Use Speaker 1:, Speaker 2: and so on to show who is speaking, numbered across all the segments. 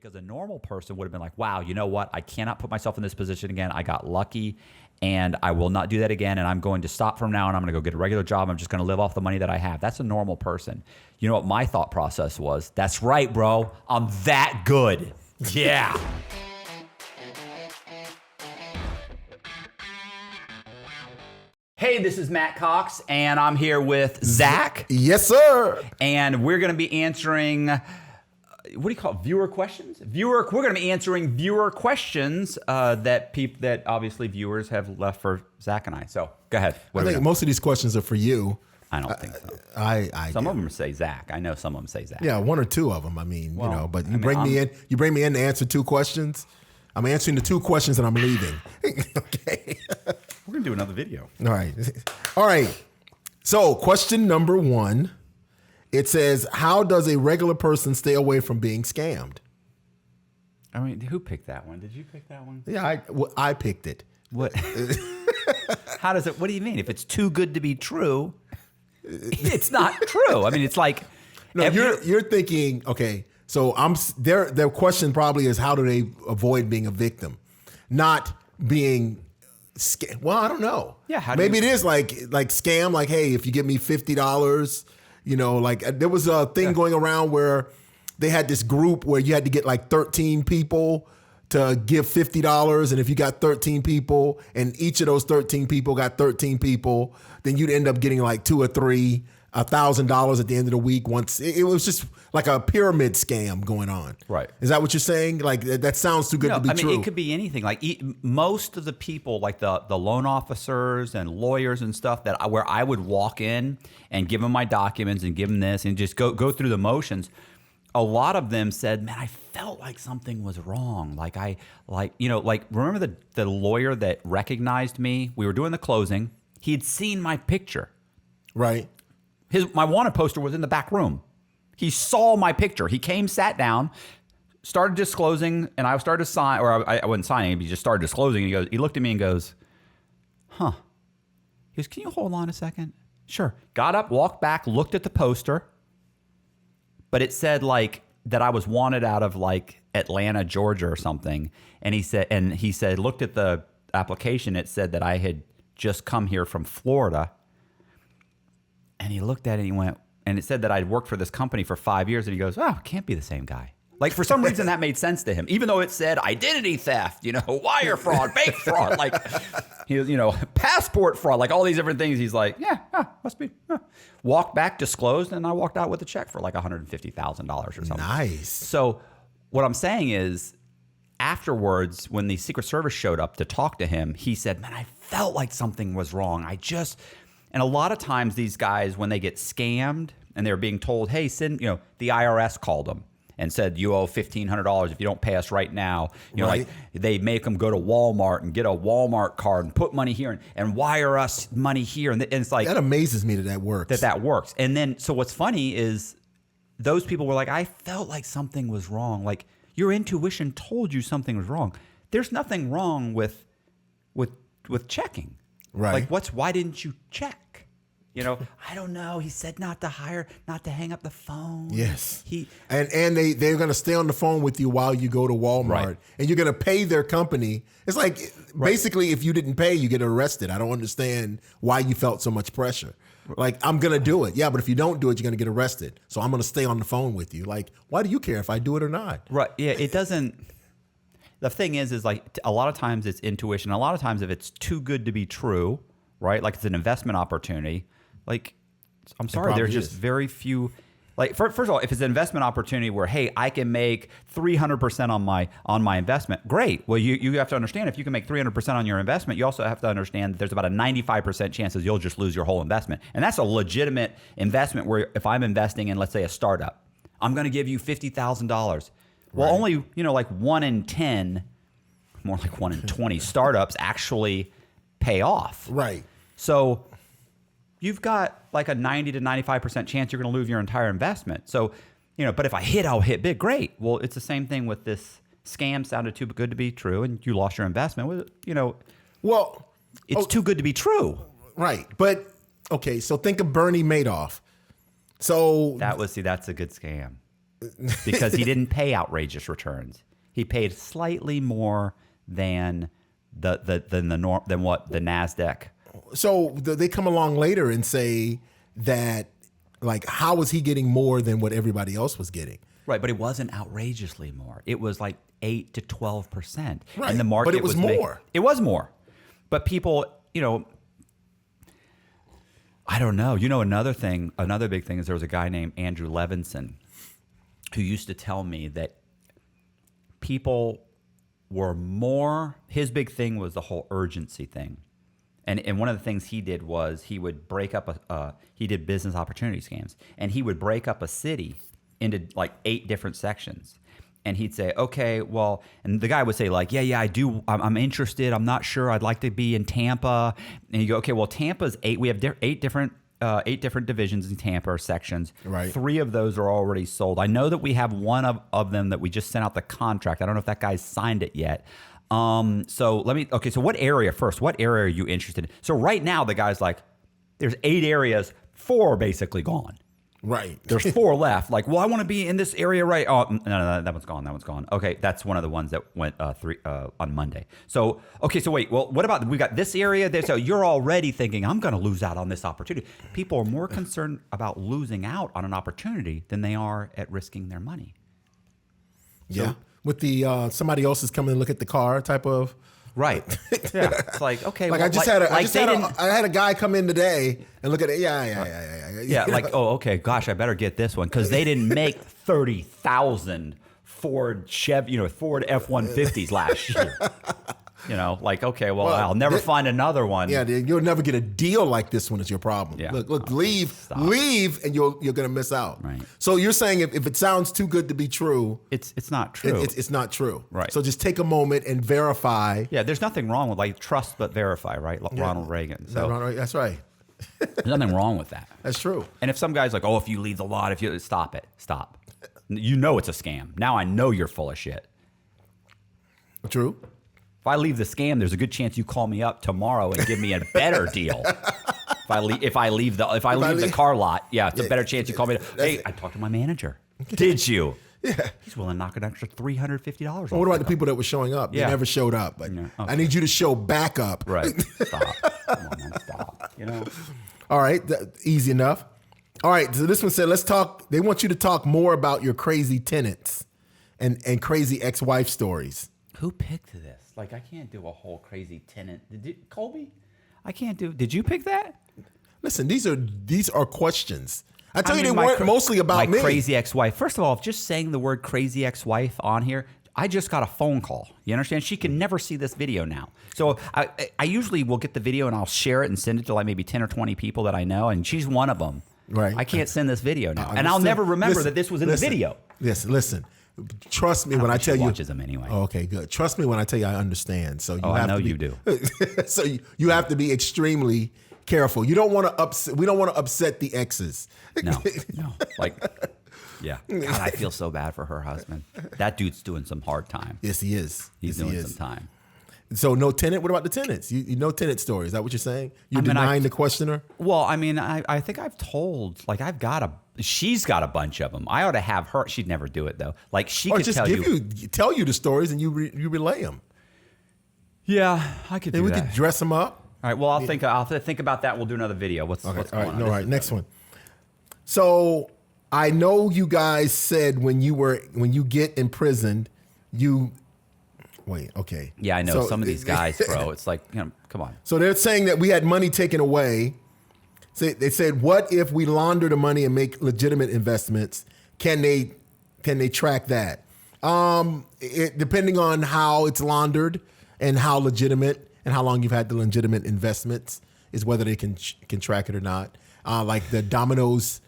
Speaker 1: because a normal person would have been like, wow, you know what? I cannot put myself in this position again. I got lucky and I will not do that again. And I'm going to stop from now and I'm going to go get a regular job. I'm just going to live off the money that I have. That's a normal person. You know what my thought process was? That's right, bro. I'm that good. Yeah. Hey, this is Matt Cox, and I'm here with Zach.
Speaker 2: Yes, sir.
Speaker 1: And we're going to be answering, what do you call it? Viewer questions? We're going to be answering viewer questions that obviously viewers have left for Zach and I. So go ahead.
Speaker 2: I think most of these questions are for you.
Speaker 1: I don't think so.
Speaker 2: Some
Speaker 1: of them say Zach. I know some of them say Zach.
Speaker 2: Yeah, one or two of them. I mean, but you bring me in to answer two questions. I'm answering the two questions and I'm leaving. Okay.
Speaker 1: We're going to do another video.
Speaker 2: All right. So question number one, it says, how does a regular person stay away from being scammed?
Speaker 1: I mean, who picked that one? Did you pick that one?
Speaker 2: Yeah, I picked it.
Speaker 1: What? What do you mean? If it's too good to be true, it's not true. I mean, it's like.
Speaker 2: No, you're thinking, okay, so their question probably is, how do they avoid being a victim? Not being. Well, I don't know.
Speaker 1: Yeah,
Speaker 2: maybe it is like scam. Like, hey, if you give me $50, like there was a thing going around where they had this group where you had to get like 13 people to give $50, and if you got 13 people, and each of those 13 people got 13 people, then you'd end up getting like $2 or $3, $1,000 at the end of the week. Once it was just like a pyramid scam going on. Right? Is that what you're saying? Like that sounds too good to be true.
Speaker 1: It could be anything. Like most of the people, like the loan officers and lawyers and stuff, where I would walk in and give them my documents and give them this and just go through the motions. A lot of them said, man, I felt like something was wrong. Remember the lawyer that recognized me? We were doing the closing. He had seen my picture.
Speaker 2: Right.
Speaker 1: My wanted poster was in the back room. He saw my picture. He came, sat down, started disclosing, and I started to sign, or I wasn't signing, he just started disclosing. And he looked at me and goes, huh. He goes, can you hold on a second? Sure. Got up, walked back, looked at the poster. But it said like that I was wanted out of like Atlanta, Georgia or something. And he said, looked at the application. It said that I had just come here from Florida. And he looked at it and he went, and it said that I'd worked for this company for 5 years. And he goes, oh, it can't be the same guy. Like for some reason that made sense to him, even though it said identity theft, wire fraud, bank fraud, like he was, passport fraud, like all these different things. He's like, yeah, must be. Walked back, disclosed, and I walked out with a check for like $150,000 or something. Nice. So what I'm saying is, afterwards, when the Secret Service showed up to talk to him, he said, man, I felt like something was wrong. And a lot of times these guys, when they get scammed and they're being told, hey, send, the IRS called them and said, you owe $1,500 if you don't pay us right now. Like they make them go to Walmart and get a Walmart card and put money here and wire us money here. And it's like.
Speaker 2: That amazes me that works.
Speaker 1: That works. And then, so what's funny is those people were like, I felt like something was wrong. Like your intuition told you something was wrong. There's nothing wrong with checking. Right. Like why didn't you check? I don't know. He said not to hang up the phone.
Speaker 2: Yes. And they're going to stay on the phone with you while you go to Walmart, and you're going to pay their company. It's like basically if you didn't pay, you get arrested. I don't understand why you felt so much pressure. Like, I'm going to do it. Yeah, but if you don't do it, you're going to get arrested. So I'm going to stay on the phone with you. Like, why do you care if I do it or not?
Speaker 1: Right. Yeah, it doesn't. The thing is like a lot of times it's intuition. A lot of times if it's too good to be true, right? Like it's an investment opportunity. Like, I'm sorry, there's just very few. Like, first of all, if it's an investment opportunity where, hey, I can make 300% on my investment, great. Well, you have to understand, if you can make 300% on your investment, you also have to understand that there's about a 95% chances you'll just lose your whole investment. And that's a legitimate investment where if I'm investing in, let's say, a startup, I'm going to give you $50,000. Well, only, like 1 in 10, more like 1 in 20 startups actually pay off.
Speaker 2: Right.
Speaker 1: So you've got like a 90 to 95% chance you're going to lose your entire investment. So, but if I'll hit big. Great. Well, it's the same thing with this scam. Sounded too good to be true, and you lost your investment.
Speaker 2: Well,
Speaker 1: it's too good to be true.
Speaker 2: Right. But okay, so think of Bernie Madoff. So
Speaker 1: that's a good scam. because he didn't pay outrageous returns. He paid slightly more than what the NASDAQ.
Speaker 2: So they come along later and say that, like, how was he getting more than what everybody else was getting?
Speaker 1: Right, but it wasn't outrageously more. It was like 8 to 12%.
Speaker 2: Right,
Speaker 1: and the market
Speaker 2: but it was more.
Speaker 1: It was more. But people, I don't know. Another big thing is there was a guy named Andrew Levinson who used to tell me that people were more, his big thing was the whole urgency thing. And one of the things he did was he would break up he did business opportunity scams, and he would break up a city into like 8 different sections. And he'd say, okay, well, and the guy would say like, yeah, I do. I'm interested. I'm not sure. I'd like to be in Tampa. And you go, okay, well, Tampa's 8. We have 8 different divisions in Tampa or sections.
Speaker 2: Right.
Speaker 1: 3 of those are already sold. I know that we have one of them that we just sent out the contract. I don't know if that guy's signed it yet. So what area first? What area are you interested in? So right now the guy's like, there's 8 areas, 4 are basically gone.
Speaker 2: Right.
Speaker 1: There's 4 left. Like, well, I want to be in this area, right? Oh, no, that one's gone. That one's gone. Okay, that's one of the ones that went on Monday. So, okay, so wait. Well, what about we got this area there? So you're already thinking I'm going to lose out on this opportunity. People are more concerned about losing out on an opportunity than they are at risking their money.
Speaker 2: Yeah. With the somebody else is coming to look at the car type of.
Speaker 1: Right. Yeah. It's like, okay.
Speaker 2: Like,
Speaker 1: well,
Speaker 2: I had a guy come in today and look at it. Yeah.
Speaker 1: Yeah. Like, oh, okay. Gosh, I better get this one because they didn't make 30,000 Ford F-150s last year. Like, okay, well, I'll never find another one.
Speaker 2: Yeah, you'll never get a deal like this one is your problem.
Speaker 1: Yeah.
Speaker 2: Look, leave, and you're going to miss out.
Speaker 1: Right.
Speaker 2: So you're saying if it sounds too good to be true,
Speaker 1: it's not true.
Speaker 2: It's not true.
Speaker 1: Right.
Speaker 2: So just take a moment and verify.
Speaker 1: Yeah, there's nothing wrong with like trust but verify, right? Ronald Reagan. So
Speaker 2: that's right.
Speaker 1: There's nothing wrong with that.
Speaker 2: That's true.
Speaker 1: And if some guy's like, oh, if you leave the lot, stop it. Stop. You know it's a scam. Now I know you're full of shit.
Speaker 2: True.
Speaker 1: If I leave the scam, there's a good chance you call me up tomorrow and give me a better deal. If I leave the car lot, it's a better chance you call me. Hey, I talked to my manager. Did you?
Speaker 2: Yeah.
Speaker 1: He's willing to knock an extra $350 off.
Speaker 2: Well, what about the people that were showing up? They never showed up. Like, okay. I need you to show back up.
Speaker 1: Right. Stop. Come on, man. Stop.
Speaker 2: All right. Easy enough. All right. So this one said, let's talk. They want you to talk more about your crazy tenants and crazy ex-wife stories.
Speaker 1: Who picked this? Like, I can't do a whole crazy tenant. Colby? I can't do. Did you pick that?
Speaker 2: Listen, these are questions. I tell you, they weren't mostly about me.
Speaker 1: My crazy ex-wife. First of all, just saying the word crazy ex-wife on here, I just got a phone call. You understand? She can never see this video now. So I usually will get the video and I'll share it and send it to like maybe 10 or 20 people that I know, and she's one of them.
Speaker 2: Right.
Speaker 1: I can't send this video now. And I'll never remember that this was in the video.
Speaker 2: Listen. Trust me when I tell you.
Speaker 1: Watches them anyway.
Speaker 2: Oh, okay, good. Trust me when I tell you I understand. So
Speaker 1: I know you do.
Speaker 2: So you have to be extremely careful. You don't want to upset. We don't want to upset the exes.
Speaker 1: No. Like, yeah. God, I feel so bad for her husband. That dude's doing some hard time.
Speaker 2: Yes, he is.
Speaker 1: He's doing some time.
Speaker 2: So no tenant. What about the tenants? You know tenant story. Is that what you're saying? You're denying the questioner?
Speaker 1: Well, I mean, I think I've told, like, she's got a bunch of them. I ought to have her. She'd never do it though. Like she could
Speaker 2: just tell you the stories and you relay them.
Speaker 1: Yeah, I could do that.
Speaker 2: We could dress them up.
Speaker 1: All right. Well, I'll think about that. We'll do another video. What's going on?
Speaker 2: All right. Next one. So I know you guys said when you get imprisoned, you. Wait, okay.
Speaker 1: Yeah, I know. Some of these guys, bro, it's like, come on.
Speaker 2: So they're saying that we had money taken away. So they said, what if we launder the money and make legitimate investments? Can they track that? Depending on how it's laundered and how legitimate and how long you've had the legitimate investments is whether they can track it or not. Like the Domino's,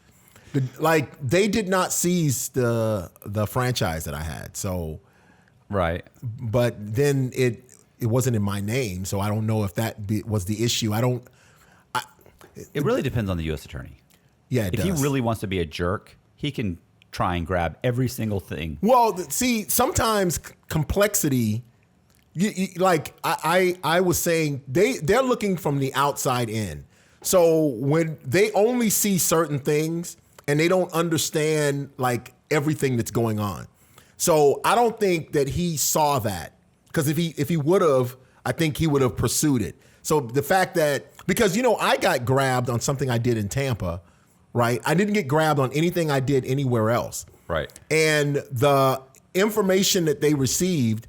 Speaker 2: they did not seize the franchise that I had. So.
Speaker 1: Right.
Speaker 2: But then it wasn't in my name, so I don't know if that was the issue.
Speaker 1: It really depends on the U.S. attorney.
Speaker 2: Yeah,
Speaker 1: if he really wants to be a jerk, he can try and grab every single thing.
Speaker 2: Well, see, sometimes complexity, I was saying, they're looking from the outside in. So when they only see certain things and they don't understand like everything that's going on. So I don't think that he saw that, because if he would have, I think he would have pursued it. So the fact that, because, you know, I got grabbed on something I did in Tampa, right? I didn't get grabbed on anything I did anywhere else.
Speaker 1: Right.
Speaker 2: And the information that they received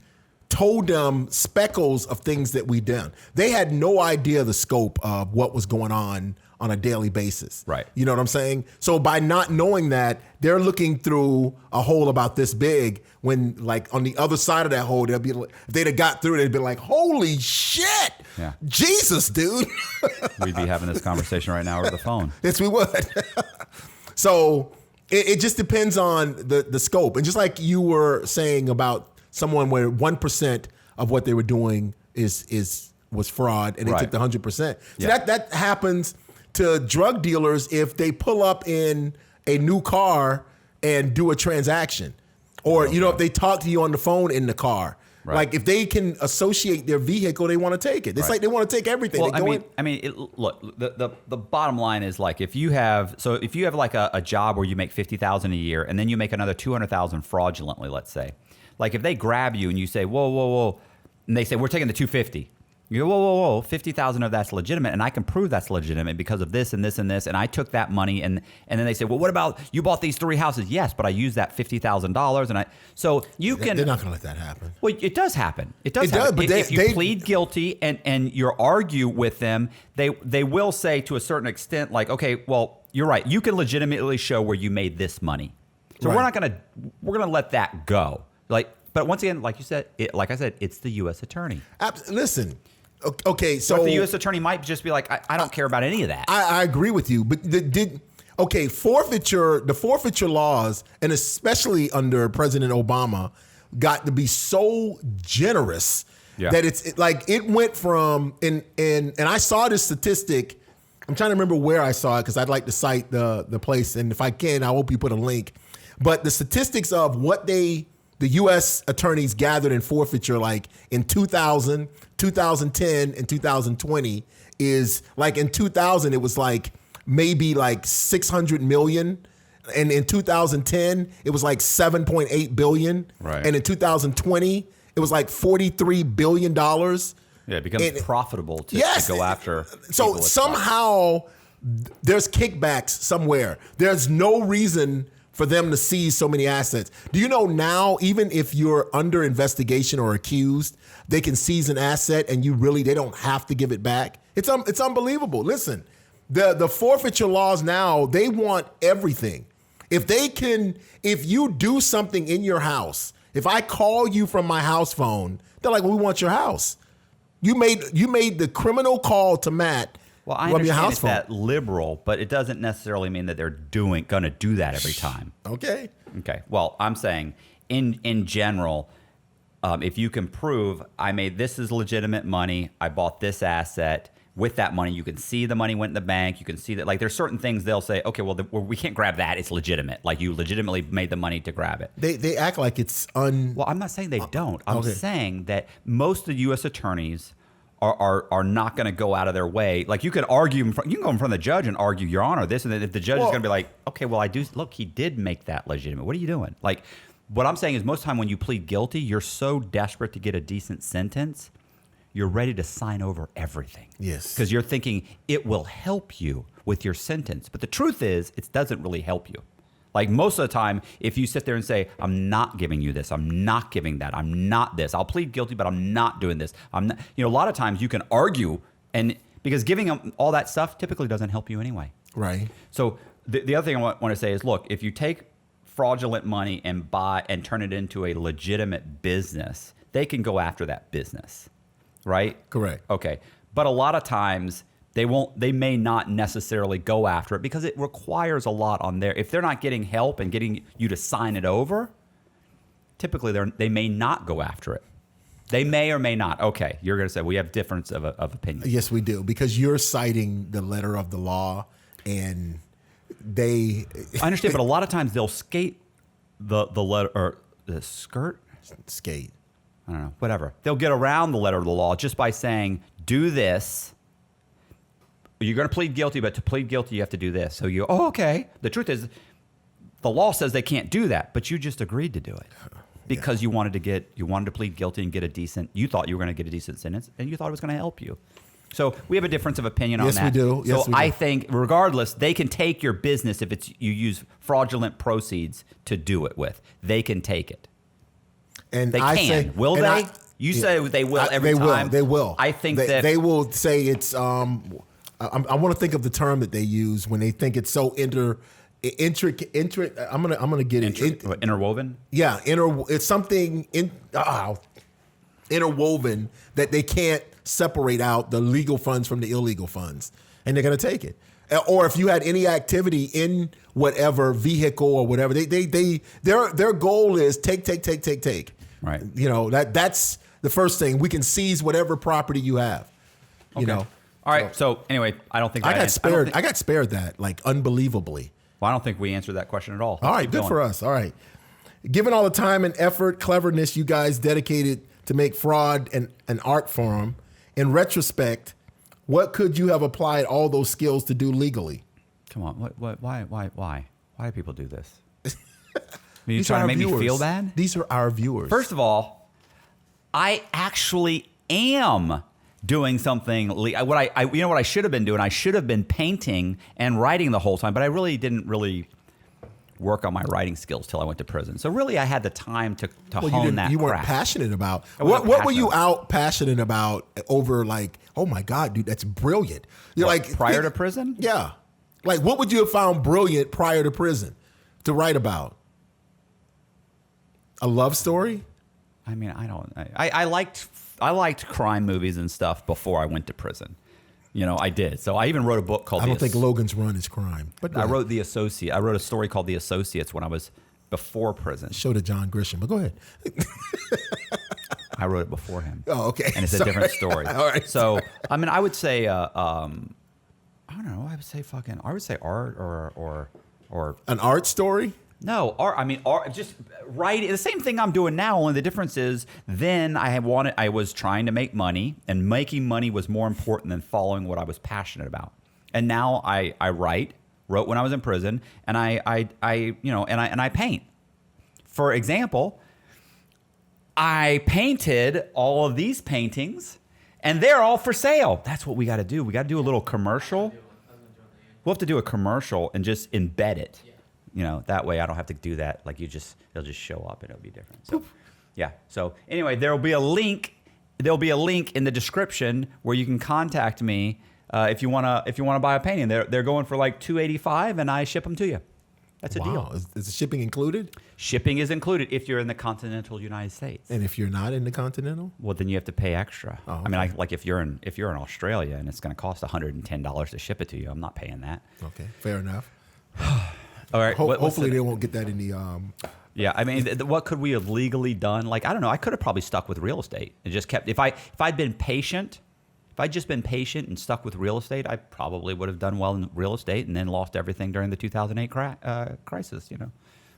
Speaker 2: told them speckles of things that we done. They had no idea the scope of what was going on a daily basis.
Speaker 1: Right.
Speaker 2: You know what I'm saying? So by not knowing that, they're looking through a hole about this big, when like on the other side of that hole, they'll be like, if they'd have got through it, they'd be like, holy shit,
Speaker 1: yeah.
Speaker 2: Jesus, dude.
Speaker 1: We'd be having this conversation right now over the phone.
Speaker 2: Yes, we would. So it just depends on the scope. And just like you were saying about someone where 1% of what they were doing was fraud, and they took the 100%. So that happens to drug dealers if they pull up in a new car and do a transaction, or if they talk to you on the phone in the car. Right. Like if they can associate their vehicle, they want to take it. It's like they want to take everything.
Speaker 1: Well, look, the bottom line is, like, if you have like a job where you make $50,000 a year and then you make another $200,000 fraudulently, let's say, like if they grab you and you say, whoa, and they say, we're taking the 250. You go, whoa, 50,000 of that's legitimate, and I can prove that's legitimate because of this and this and this, and I took that money, and then they say, well, what about you bought these 3 houses? Yes, but I used that $50,000, and so you can.
Speaker 2: They're not going to let that happen.
Speaker 1: Well, it does happen. It does happen. But if you plead guilty and you argue with them, they will say to a certain extent, like, okay, well, you're right. You can legitimately show where you made this money, so we're gonna let that go. Like, but once again, like you said, like I said, it's the U.S. attorney.
Speaker 2: Listen. Okay, so
Speaker 1: but the U.S. attorney might just be like, I don't care about any of that.
Speaker 2: I agree with you, but the forfeiture laws, and especially under President Obama, got to be so generous that it's like it went from and I saw this statistic. I'm trying to remember where I saw it because I'd like to cite the place, and if I can, I hope you put a link. But the statistics of what the U.S. attorneys gathered in forfeiture, like in 2000, 2010, and 2020, is like in 2000, it was like maybe like 600 million. And in 2010, it was like 7.8 billion.
Speaker 1: Right.
Speaker 2: And in 2020, it was like $43 billion.
Speaker 1: Yeah, it becomes profitable to go after.
Speaker 2: So somehow there's kickbacks somewhere. There's no reason for them to seize so many assets. Do you know now, even if you're under investigation or accused, they can seize an asset and they don't have to give it back? It's unbelievable. Listen, the forfeiture laws now, they want everything. If you do something in your house, if I call you from my house phone, they're like, well, we want your house. You made the criminal call to Matt.
Speaker 1: Well, I understand it's that liberal, but it doesn't necessarily mean that they're going to do that every time.
Speaker 2: Okay.
Speaker 1: Well, I'm saying in general, if you can prove this is legitimate money, I bought this asset. With that money, you can see the money went in the bank. You can see that, like, there's certain things they'll say, okay, well, we can't grab that. It's legitimate. Like, you legitimately made the money to grab it.
Speaker 2: They act like it's
Speaker 1: Well, I'm not saying they don't. I'm saying that most of the U.S. attorneys are not going to go out of their way. Like, you could argue, you can go in front of the judge and argue, Your Honor, this, and then if the judge is going to be like, okay, well, he did make that legitimate. What are you doing? Like, what I'm saying is most of the time when you plead guilty, you're so desperate to get a decent sentence, you're ready to sign over everything.
Speaker 2: Yes.
Speaker 1: Because you're thinking it will help you with your sentence. But the truth is, it doesn't really help you. Like, most of the time, if you sit there and say, I'm not giving you this, I'm not giving that, I'm not this, I'll plead guilty, but I'm not doing this. I'm not, a lot of times you can argue, and because giving them all that stuff typically doesn't help you anyway.
Speaker 2: Right.
Speaker 1: So the other thing I want to say is, look, if you take fraudulent money and buy and turn it into a legitimate business, they can go after that business, right?
Speaker 2: Correct.
Speaker 1: Okay. But a lot of times they may not necessarily go after it because it requires a lot on if they're not getting help and getting you to sign it over, typically they may not go after it. They may or may not. Okay, you're going to say we have difference of opinion.
Speaker 2: Yes, we do, because you're citing the letter of the law, and I
Speaker 1: understand, but a lot of times they'll skate the letter or the skate. I don't know, whatever. They'll get around the letter of the law just by saying, do this. You're going to plead guilty, but to plead guilty, you have to do this. So okay. The truth is, The law says they can't do that, but you just agreed to do it because you wanted to plead guilty and get you thought you were going to get a decent sentence, and you thought it was going to help you. So we have a difference of opinion on that.
Speaker 2: Yes, we do. Yes,
Speaker 1: so
Speaker 2: we do.
Speaker 1: I think regardless, they can take your business if you use fraudulent proceeds to do it with. They can take it.
Speaker 2: And
Speaker 1: They
Speaker 2: I
Speaker 1: can.
Speaker 2: say,
Speaker 1: Will
Speaker 2: and
Speaker 1: they? You say they will every time.
Speaker 2: They will.
Speaker 1: I think
Speaker 2: that they will say it's. I want to think of the term that they use when they think it's so intricate. I'm gonna get it.
Speaker 1: Interwoven.
Speaker 2: Yeah, it's something interwoven that they can't separate out the legal funds from the illegal funds, and they're gonna take it. Or if you had any activity in whatever vehicle or whatever, their goal is take.
Speaker 1: Right.
Speaker 2: That's the first thing. We can seize whatever property you have.
Speaker 1: Okay. All right. So anyway, I don't think
Speaker 2: I got spared. I got spared that like unbelievably.
Speaker 1: Well, I don't think we answered that question at all.
Speaker 2: All right, good for us. All right. Given all the time and effort, cleverness you guys dedicated to make fraud an art form, in retrospect, what could you have applied all those skills to do legally?
Speaker 1: Come on. Why do people do this? Are you trying to make me feel bad?
Speaker 2: These are our viewers.
Speaker 1: First of all, I actually am doing something. What I should have been doing? I should have been painting and writing the whole time, but I really didn't work on my writing skills till I went to prison. So really, I had the time to hone that.
Speaker 2: You weren't
Speaker 1: craft.
Speaker 2: passionate about what were you out passionate about over? Like, oh my God, dude, that's brilliant. You're like
Speaker 1: prior to prison?
Speaker 2: Yeah. Like, what would you have found brilliant prior to prison to write about? A love story?
Speaker 1: I mean, I liked crime movies and stuff before I went to prison. I did. So I even wrote a book called.
Speaker 2: I don't think Logan's Run is crime. But
Speaker 1: I wrote The Associate. I wrote a story called The Associates when I was before prison.
Speaker 2: Show to John Grisham, but go ahead.
Speaker 1: I wrote it before him.
Speaker 2: Oh, okay.
Speaker 1: And it's a different story.
Speaker 2: All right.
Speaker 1: So I mean, I would say, I don't know. I would say art or
Speaker 2: an art story.
Speaker 1: No, art. I mean, art. Just writing. The same thing I'm doing now. Only the difference is then I was trying to make money, and making money was more important than following what I was passionate about. And now I wrote when I was in prison, and I paint. For example, I painted all of these paintings, and they're all for sale. That's what we got to do. We got to do a little commercial. We'll have to do a commercial and just embed it. That way I don't have to do that. Like they'll just show up and it'll be different. So, yeah. So anyway, there'll be a link in the description where you can contact me if you wanna buy a painting. They're going for like $285, and I ship them to you. That's a deal.
Speaker 2: Is the shipping included?
Speaker 1: Shipping is included if you're in the continental United States.
Speaker 2: And if you're not in the continental,
Speaker 1: well, then you have to pay extra.
Speaker 2: Oh, okay.
Speaker 1: I mean, like if you're in Australia and it's going to cost $110 to ship it to you, I'm not paying that.
Speaker 2: Okay, fair enough.
Speaker 1: All right.
Speaker 2: Hopefully they won't get that in the.
Speaker 1: Yeah, I mean, what could we have legally done? Like, I don't know. I could have probably stuck with real estate and just kept. If I'd been patient, if I'd just been patient and stuck with real estate, I probably would have done well in real estate and then lost everything during the 2008 crisis.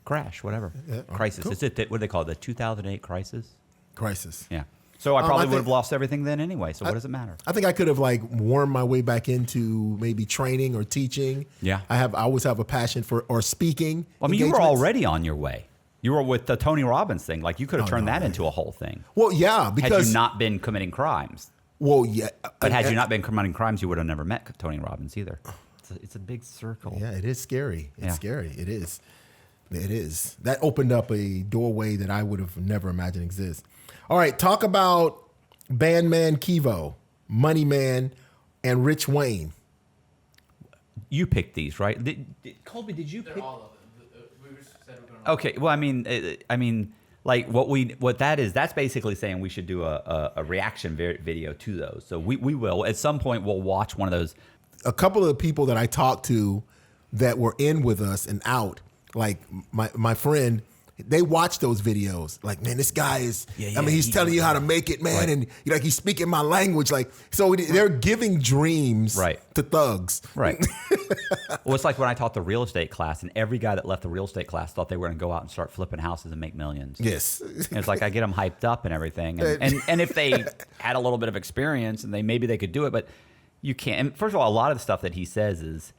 Speaker 1: Crash, whatever.
Speaker 2: Yeah,
Speaker 1: crisis.
Speaker 2: cool.
Speaker 1: Is it what they call it, the 2008 crisis?
Speaker 2: Crisis.
Speaker 1: Yeah. So I probably would have lost everything then anyway. So what does it matter?
Speaker 2: I think I could have wormed my way back into maybe training or teaching.
Speaker 1: Yeah.
Speaker 2: I always have a passion for speaking.
Speaker 1: Well, I mean, you were already on your way. You were with the Tony Robbins thing. Like you could have turned that into a whole thing.
Speaker 2: Well, yeah, because
Speaker 1: had you not been committing crimes.
Speaker 2: Well, yeah.
Speaker 1: But had you not been committing crimes, you would have never met Tony Robbins either. It's a big circle.
Speaker 2: Yeah, it is scary. It's scary. It is. It is. That opened up a doorway that I would have never imagined exist. All right, talk about Bandman Kivo, Money Man, and Rich Wayne.
Speaker 1: You picked these, right? Colby, did you pick?
Speaker 3: All of them. We just said we're going to.
Speaker 1: Okay, well, I mean, like what that is, that's basically saying we should do a reaction video to those. So we will at some point we'll watch one of those.
Speaker 2: A couple of the people that I talked to that were in with us and out, like my friend, they watch those videos. Like, man, this guy is. I mean, he's telling you how to make it, man, and he's speaking my language. Like, so they're giving dreams to thugs.
Speaker 1: Right. Well, it's like when I taught the real estate class, and every guy that left the real estate class thought they were going to go out and start flipping houses and make millions.
Speaker 2: Yes.
Speaker 1: And it's like I get them hyped up and everything, and if they had a little bit of experience and maybe they could do it, but you can't. And first of all, a lot of the stuff that he says is,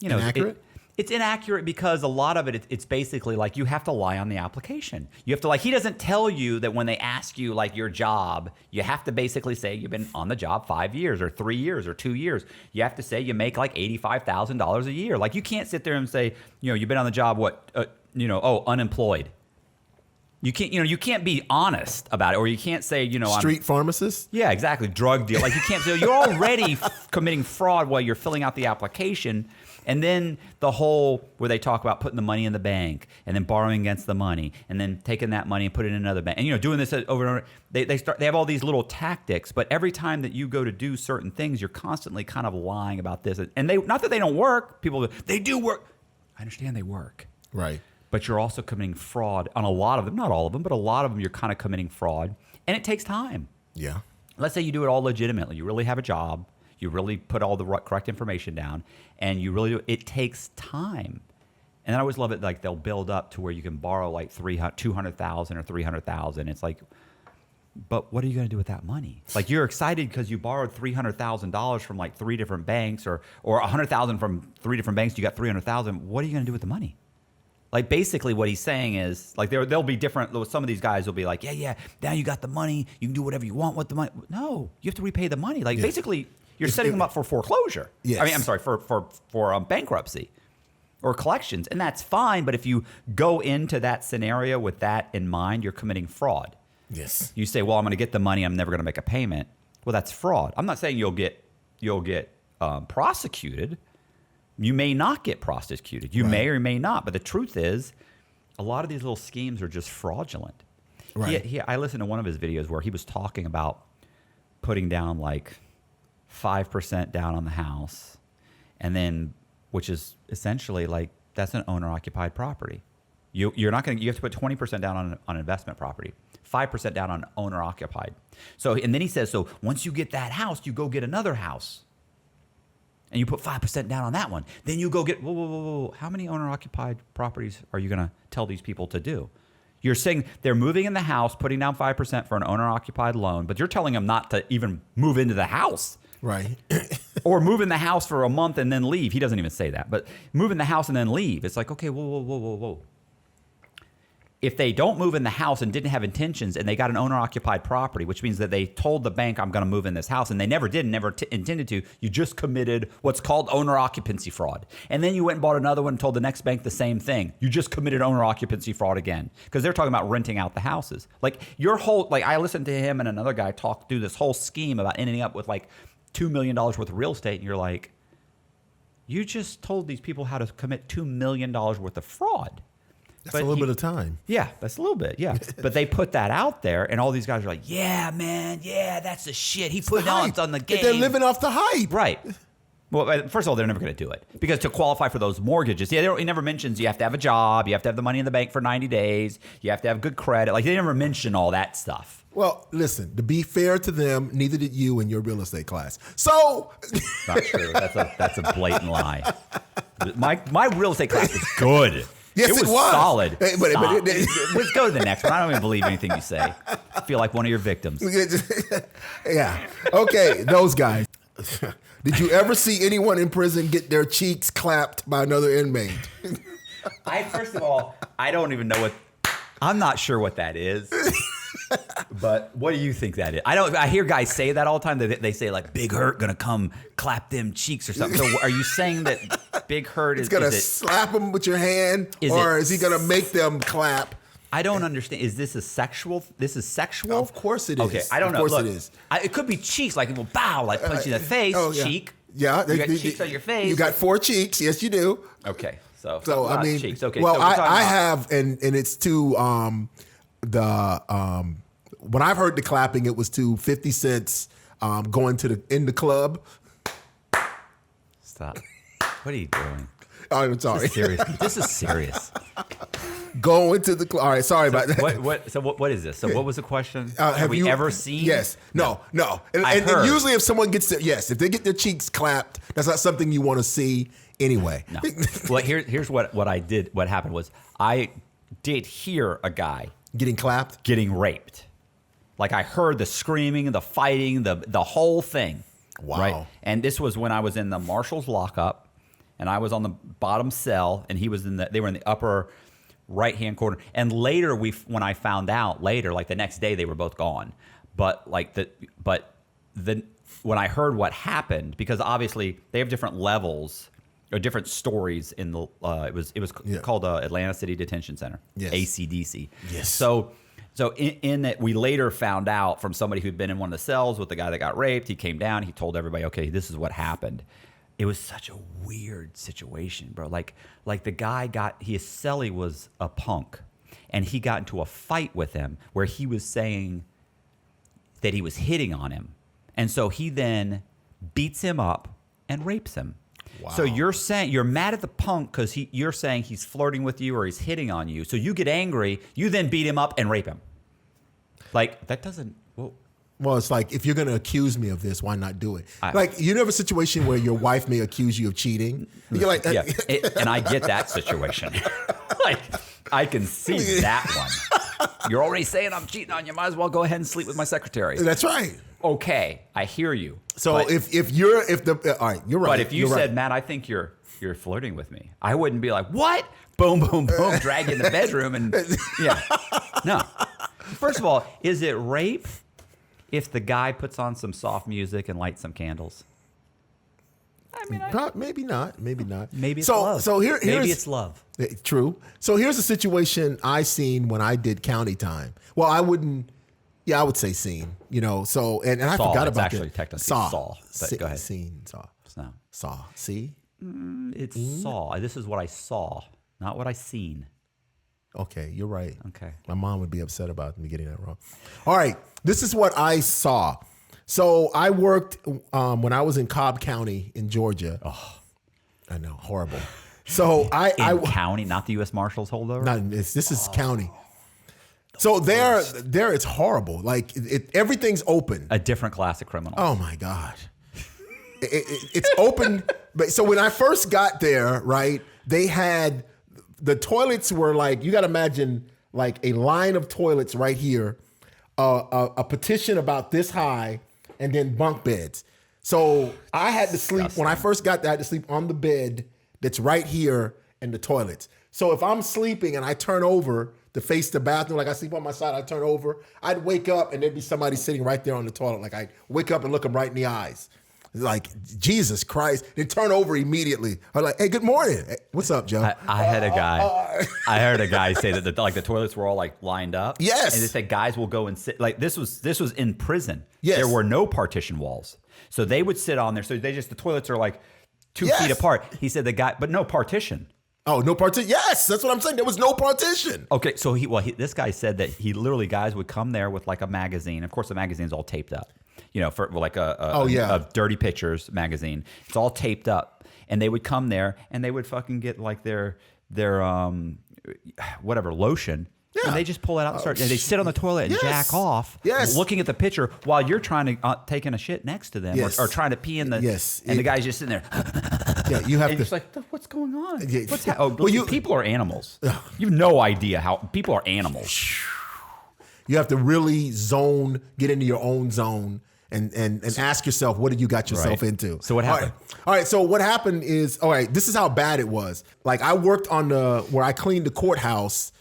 Speaker 2: inaccurate.
Speaker 1: It's inaccurate because a lot of it's basically like you have to lie on the application. You have to he doesn't tell you that when they ask you like your job, you have to basically say you've been on the job 5 years or 3 years or 2 years. You have to say you make like $85,000 a year. Like you can't sit there and say, you've been on the job, unemployed. You can't, you can't be honest about it, or you can't say,
Speaker 2: street pharmacist.
Speaker 1: Yeah, exactly. Drug deal. Like you can't say you're already committing fraud while you're filling out the application. And then the whole where they talk about putting the money in the bank and then borrowing against the money and then taking that money and putting it in another bank and doing this over and over. They have all these little tactics, but every time that you go to do certain things, you're constantly kind of lying about this. And they not that they don't work. People they do work. I understand they work.
Speaker 2: Right.
Speaker 1: But you're also committing fraud on a lot of them, not all of them, but a lot of them you're kind of committing fraud. And it takes time.
Speaker 2: Yeah.
Speaker 1: Let's say you do it all legitimately. You really have a job. You really put all the correct information down. And you really do it. Takes time. And I always love it like they'll build up to where you can borrow like $200,000 or $300,000. It's like, but what are you going to do with that money? Like you're excited because you borrowed $300,000 from like 3 different banks or $100,000 from 3 different banks. You got $300,000. What are you going to do with the money? Like basically what he's saying is like there'll be different. Some of these guys will be like, yeah, now you got the money. You can do whatever you want with the money. No, you have to repay the money. Like basically you're setting them up for foreclosure.
Speaker 2: Yes.
Speaker 1: I mean, I'm sorry, for bankruptcy or collections. And that's fine. But if you go into that scenario with that in mind, you're committing fraud.
Speaker 2: Yes.
Speaker 1: You say, well, I'm going to get the money. I'm never going to make a payment. Well, that's fraud. I'm not saying you'll get prosecuted. You may not get prosecuted. You may or may not. But the truth is, a lot of these little schemes are just fraudulent.
Speaker 2: Right.
Speaker 1: I listened to one of his videos where he was talking about putting down like 5% down on the house, and then which is essentially like that's an owner-occupied property. You're not going to. You have to put 20% down on investment property, 5% down on owner-occupied. So and then he says, so once you get that house, you go get another house. And you put 5% down on that one. Then you go get, whoa. How many owner-occupied properties are you going to tell these people to do? You're saying they're moving in the house, putting down 5% for an owner-occupied loan, but you're telling them not to even move into the house.
Speaker 2: Right.
Speaker 1: Or move in the house for a month and then leave. He doesn't even say that, but move in the house and then leave. It's like, okay, whoa. If they don't move in the house and didn't have intentions and they got an owner-occupied property, which means that they told the bank, I'm going to move in this house, and they never did and never intended to, you just committed what's called owner-occupancy fraud. And then you went and bought another one and told the next bank the same thing. You just committed owner-occupancy fraud again because they're talking about renting out the houses. Like I listened to him and another guy talk through this whole scheme about ending up with like $2 million worth of real estate, and you're like, you just told these people how to commit $2 million worth of fraud.
Speaker 2: That's a little bit of time.
Speaker 1: Yeah, that's a little bit, yeah. But they put that out there, and all these guys are like, yeah, man, yeah, that's the shit. He put it on the game.
Speaker 2: They're living off the hype.
Speaker 1: Right. Well, first of all, they're never going to do it. Because to qualify for those mortgages, he never mentions you have to have a job, you have to have the money in the bank for 90 daes, you have to have good credit. Like, they never mention all that stuff.
Speaker 2: Well, listen, to be fair to them, neither did you in your real estate class. So
Speaker 1: Not true. That's a blatant lie. My real estate class was good.
Speaker 2: Yes,
Speaker 1: it was solid.
Speaker 2: But
Speaker 1: Let's go to the next one. I don't even believe anything you say. I feel like one of your victims.
Speaker 2: Yeah. Okay, those guys. Did you ever see anyone in prison get their cheeks clapped by another inmate?
Speaker 1: First of all, I don't even know I'm not sure what that is. But what do you think that is? I hear guys say that all the time. They say like Big Hurt gonna come clap them cheeks or something. So are you saying that Big Hurt is
Speaker 2: gonna slap them with your hand, or is he gonna make them clap?
Speaker 1: I don't understand. Is this sexual? This is sexual?
Speaker 2: Of course it is.
Speaker 1: Okay, I don't know.
Speaker 2: Of course
Speaker 1: Look,
Speaker 2: it is.
Speaker 1: It could be cheeks, like it will bow, like punch you in the face.
Speaker 2: Oh, yeah.
Speaker 1: Cheek.
Speaker 2: Yeah,
Speaker 1: you got cheeks on your face.
Speaker 2: You got 4 cheeks. Yes, you do.
Speaker 1: Okay, so
Speaker 2: I mean,
Speaker 1: cheeks. Okay,
Speaker 2: well,
Speaker 1: so
Speaker 2: I have, and it's to when I've heard the clapping, it was to 50 Cent's going in the club.
Speaker 1: Stop. What are you doing?
Speaker 2: Oh, I'm sorry.
Speaker 1: This is serious.
Speaker 2: Going to the club. All right, sorry about that.
Speaker 1: So what is this? So what was the question?
Speaker 2: Have
Speaker 1: we
Speaker 2: you
Speaker 1: ever seen?
Speaker 2: Yes. No. And usually if someone gets if they get their cheeks clapped, that's not something you want to see anyway.
Speaker 1: No. Well, here's what I did. What happened was I did hear a guy
Speaker 2: getting clapped,
Speaker 1: getting raped. Like I heard the screaming, the fighting, the whole thing.
Speaker 2: Wow.
Speaker 1: Right? And this was when I was in the Marshall's lockup, and I was on the bottom cell, and he was they were in the upper right-hand corner. And later, when I found out later, like the next day, they were both gone. But when I heard what happened, because obviously they have different levels or different stories in the it was called Atlanta City Detention Center, ACDC.
Speaker 2: Yes.
Speaker 1: So in that, we later found out from somebody who'd been in one of the cells with the guy that got raped. He came down. He told everybody, okay, this is what happened. It was such a weird situation, bro. Like the guy his cellie was a punk, and he got into a fight with him where he was saying that he was hitting on him. And so he then beats him up and rapes him. Wow. So you're saying you're mad at the punk because you're saying he's flirting with you or he's hitting on you. So you get angry, you then beat him up and rape him. Like, that doesn't...
Speaker 2: Well, it's like, if you're going to accuse me of this, why not do it? Like, you have a situation where your wife may accuse you of cheating. You're like,
Speaker 1: yeah, and I get that situation. Like, I can see that one. You're already saying I'm cheating on you. Might as well go ahead and sleep with my secretary.
Speaker 2: That's right.
Speaker 1: Okay, I hear you.
Speaker 2: So all right, you're right.
Speaker 1: But if you said, Matt, I think you're flirting with me, I wouldn't be like, what? Boom, boom, boom, drag you in the bedroom and yeah. No. First of all, is it rape if the guy puts on some soft music and lights some candles? I mean,
Speaker 2: maybe not. Maybe not.
Speaker 1: Maybe it's love.
Speaker 2: So maybe
Speaker 1: it's love.
Speaker 2: True. So here's a situation I seen when I did county time. Well, I wouldn't. Yeah, I would say scene. You know. So and I forgot about
Speaker 1: actually technically saw. But go ahead.
Speaker 2: Scene. Saw.
Speaker 1: No.
Speaker 2: Saw. See.
Speaker 1: It's saw. This is what I saw, not what I seen.
Speaker 2: Okay, you're right.
Speaker 1: Okay.
Speaker 2: My mom would be upset about me getting that wrong. All right, this is what I saw. So I worked when I was in Cobb County in Georgia. Oh, I know, horrible. So I
Speaker 1: county, not the U.S. Marshals holdover.
Speaker 2: This is county. So there it's horrible. Like everything's open.
Speaker 1: A different class of criminals.
Speaker 2: Oh my God. It's open. But so when I first got there, right, they had. The toilets were like, you got to imagine like a line of toilets right here, a petition about this high, and then bunk beds. So I had to sleep, when I first got there, I had to sleep on the bed that's right here in the toilets. So if I'm sleeping and I turn over to face the bathroom, like I sleep on my side, I turn over, I'd wake up and there'd be somebody sitting right there on the toilet. Like I wake up and look them right in the eyes. Like, Jesus Christ. They turn over immediately. I'm like, hey, good morning. Hey, what's up, Joe?
Speaker 1: I had a guy. I heard a guy say that the toilets were all like lined up.
Speaker 2: Yes.
Speaker 1: And they said guys will go and sit. Like this was in prison.
Speaker 2: Yes.
Speaker 1: There were no partition walls. So they would sit on there. So the toilets are like 2 feet apart. He said but no partition.
Speaker 2: Oh, no partition. Yes, that's what I'm saying. There was no partition.
Speaker 1: Okay, so this guy said that guys would come there with like a magazine. Of course, the magazine's all taped up. You know, for like a dirty pictures magazine. It's all taped up, and they would come there and they would fucking get like their whatever lotion. Yeah. And they just pull it out and start. And they sit on the toilet and jack off, looking at the picture while you're trying to taking a shit next to them or trying to pee in the. Yes. And the guy's just sitting there.
Speaker 2: Yeah, you have
Speaker 1: and
Speaker 2: to.
Speaker 1: It's like, what's going on?
Speaker 2: Yeah.
Speaker 1: People are animals. You have no idea how people are animals.
Speaker 2: You have to really get into your own zone. And ask yourself, what did you got yourself into?
Speaker 1: So what happened?
Speaker 2: All right. So what happened is, this is how bad it was. Like I worked on where I cleaned the courthouse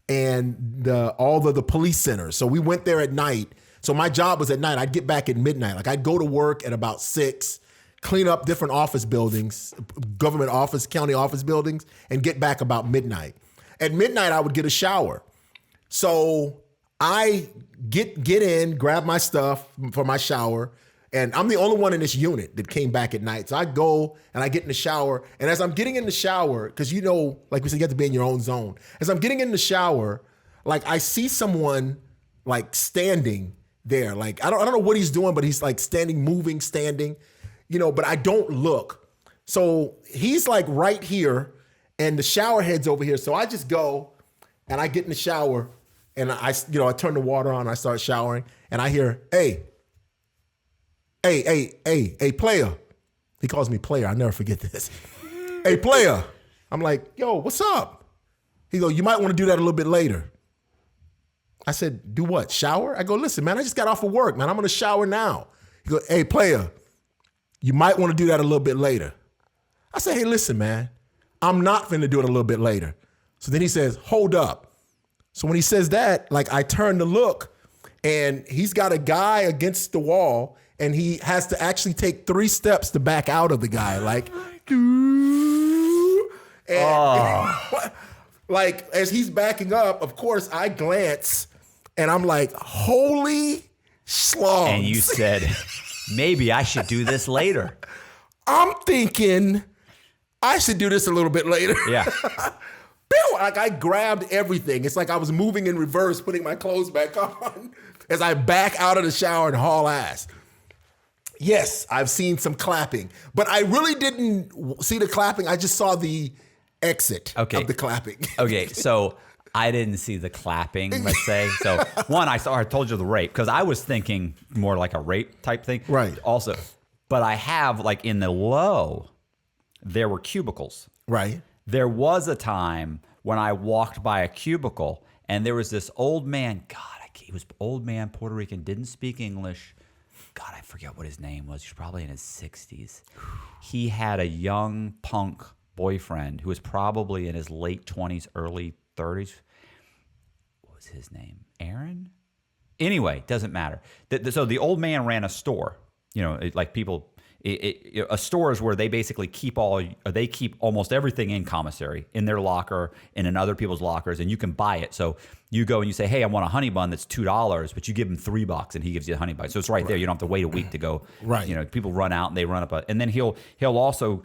Speaker 2: and all of the police centers. So we went there at night. So my job was at night. I'd get back at midnight. Like I'd go to work at about 6, clean up different office buildings, government office, county office buildings, and get back about midnight. At midnight, I would get a shower. So I get in, grab my stuff for my shower, and I'm the only one in this unit that came back at night. So I go and I get in the shower, and as I'm getting in the shower, because like we said, you have to be in your own zone. As I'm getting in the shower, like I see someone like standing there. Like I don't know what he's doing, but he's like standing, moving, standing, but I don't look. So he's like right here, and the shower head's over here. So I just go and I get in the shower. And I turn the water on, I start showering, and I hear, hey, player. He calls me player. I'll never forget this. Hey, player. I'm like, yo, what's up? He goes, you might want to do that a little bit later. I said, do what? Shower? I go, listen, man, I just got off of work, man. I'm going to shower now. He goes, hey, player, you might want to do that a little bit later. I said, hey, listen, man, I'm not finna do it a little bit later. So then he says, hold up. So when he says that, like I turn to look and he's got a guy against the wall and he has to actually take 3 steps to back out of the guy. Like, and like as he's backing up, of course I glance and I'm like, holy slugs.
Speaker 1: And you said, maybe I should do this later.
Speaker 2: I'm thinking I should do this a little bit later.
Speaker 1: Yeah.
Speaker 2: Like I grabbed everything. It's like I was moving in reverse, putting my clothes back on as I back out of the shower and haul ass. Yes, I've seen some clapping, but I really didn't see the clapping. I just saw the exit of the clapping.
Speaker 1: Okay, so I didn't see the clapping, let's say. So one, I told you the rape, because I was thinking more like a rape type thing.
Speaker 2: Right.
Speaker 1: Also, but I have, like in the low, there were cubicles.
Speaker 2: Right.
Speaker 1: There was a time when I walked by a cubicle and there was this old man. God, he was old man, Puerto Rican, didn't speak English. God, I forget what his name was. He was probably in his 60s. He had a young punk boyfriend who was probably in his late 20s, early 30s. What was his name? Aaron? Anyway, doesn't matter. So the old man ran a store. You know, like people... a store is where they basically keep almost everything in commissary, in their locker and in other people's lockers, and you can buy it. So you go and you say, hey, I want a honey bun that's $2, but you give him $3 and he gives you a honey bun. So it's right there. You don't have to wait a week to go.
Speaker 2: Right.
Speaker 1: You know, people run out and they run up and then they'll also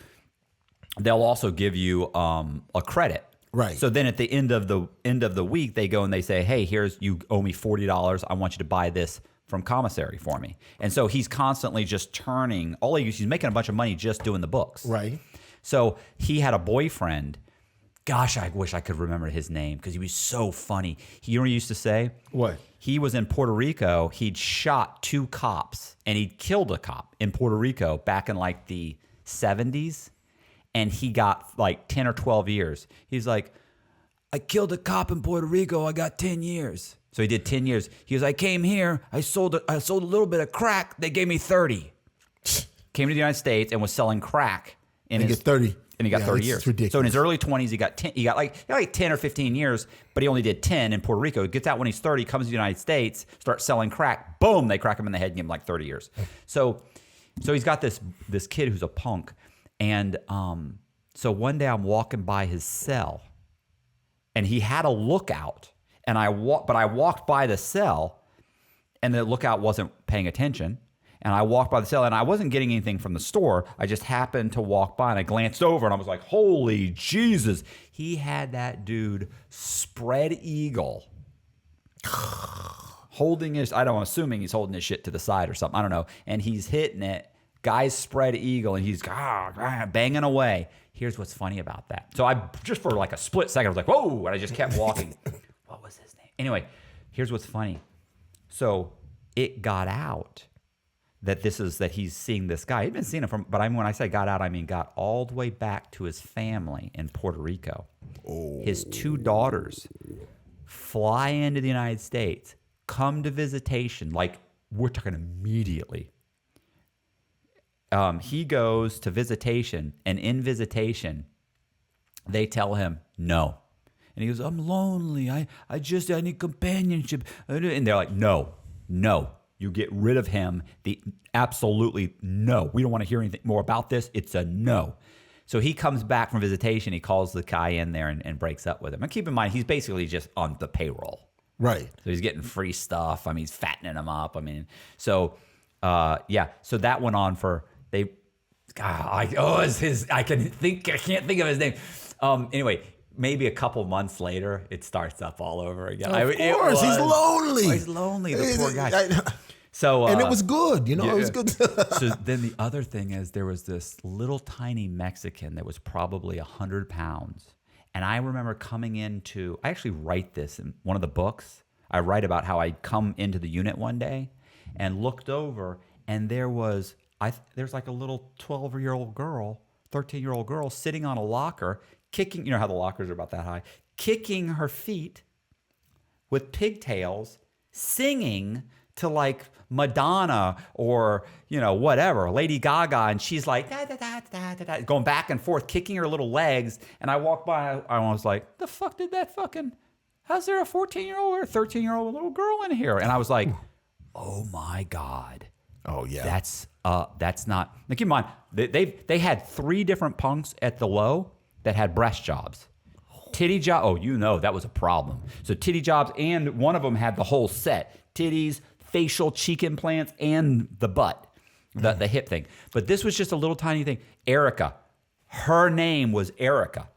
Speaker 1: give you a credit.
Speaker 2: Right.
Speaker 1: So then at the end of the week, they go and they say, hey, you owe me $40. I want you to buy this from commissary for me. And so he's constantly just turning, he's making a bunch of money just doing the books.
Speaker 2: Right.
Speaker 1: So he had a boyfriend. Gosh, I wish I could remember his name because he was so funny. You know what he used to say?
Speaker 2: What?
Speaker 1: He was in Puerto Rico. He'd shot 2 cops and he'd killed a cop in Puerto Rico back in like the 70s. And he got like 10 or 12 years. He's like, I killed a cop in Puerto Rico. I got 10 years. So he did 10 years. He goes, I came here. I sold a little bit of crack. They gave me 30. Came to the United States and was selling crack.
Speaker 2: And he got 30.
Speaker 1: And he got 30 years.
Speaker 2: Ridiculous.
Speaker 1: So in his early 20s, he got like 10 or 15 years, but he only did 10 in Puerto Rico. He gets out when he's 30, comes to the United States, starts selling crack. Boom, they crack him in the head and give him like 30 years. So he's got this kid who's a punk. And so one day I'm walking by his cell, and he had a lookout. And I walked by the cell, and the lookout wasn't paying attention. And I walked by the cell, and I wasn't getting anything from the store. I just happened to walk by, and I glanced over, and I was like, holy Jesus. He had that dude spread eagle holding I'm assuming he's holding his shit to the side or something. I don't know. And he's hitting it. Guy's spread eagle, and he's banging away. Here's what's funny about that. So I just for like a split second, I was like, whoa, and I just kept walking. What was his name? Anyway, here's what's funny. So it got out that he's seeing this guy. He'd been seeing him when I say got out, I mean got all the way back to his family in Puerto Rico. Oh. His 2 daughters fly into the United States, come to visitation, like we're talking immediately. He goes to visitation, and in visitation, they tell him no. And he goes, I'm lonely. I need companionship. And they're like, no. You get rid of him. Absolutely no. We don't want to hear anything more about this. It's a no. So he comes back from visitation. He calls the guy in there and breaks up with him. And keep in mind, he's basically just on the payroll.
Speaker 2: Right.
Speaker 1: So he's getting free stuff. I mean, he's fattening him up. I mean, so So that went on for I can't think of his name. Anyway. Maybe a couple months later, it starts up all over again.
Speaker 2: Of course, he's lonely.
Speaker 1: Oh, he's lonely, the poor guy. So,
Speaker 2: and it was good, it was good.
Speaker 1: So then the other thing is there was this little tiny Mexican that was probably 100 pounds. And I remember I actually write this in one of the books. I write about how I'd come into the unit one day and looked over, and there's like a little 12-year-old girl, 13-year-old girl sitting on a locker, kicking, you know how the lockers are about that high, kicking her feet with pigtails, singing to like Madonna or, whatever, Lady Gaga. And she's like, da, da, da, da, da, da, going back and forth, kicking her little legs. And I walked by, I was like, the fuck did that fucking, how's there a 14-year-old or a 13-year-old little girl in here? And I was like, oh my God.
Speaker 2: Oh yeah.
Speaker 1: That's not, now keep in mind, they had 3 different punks at the low that had breast jobs. Titty job, that was a problem. So titty jobs, and one of them had the whole set. Titties, facial cheek implants, and the butt, the hip thing. But this was just a little tiny thing. Erica, her name was Erica.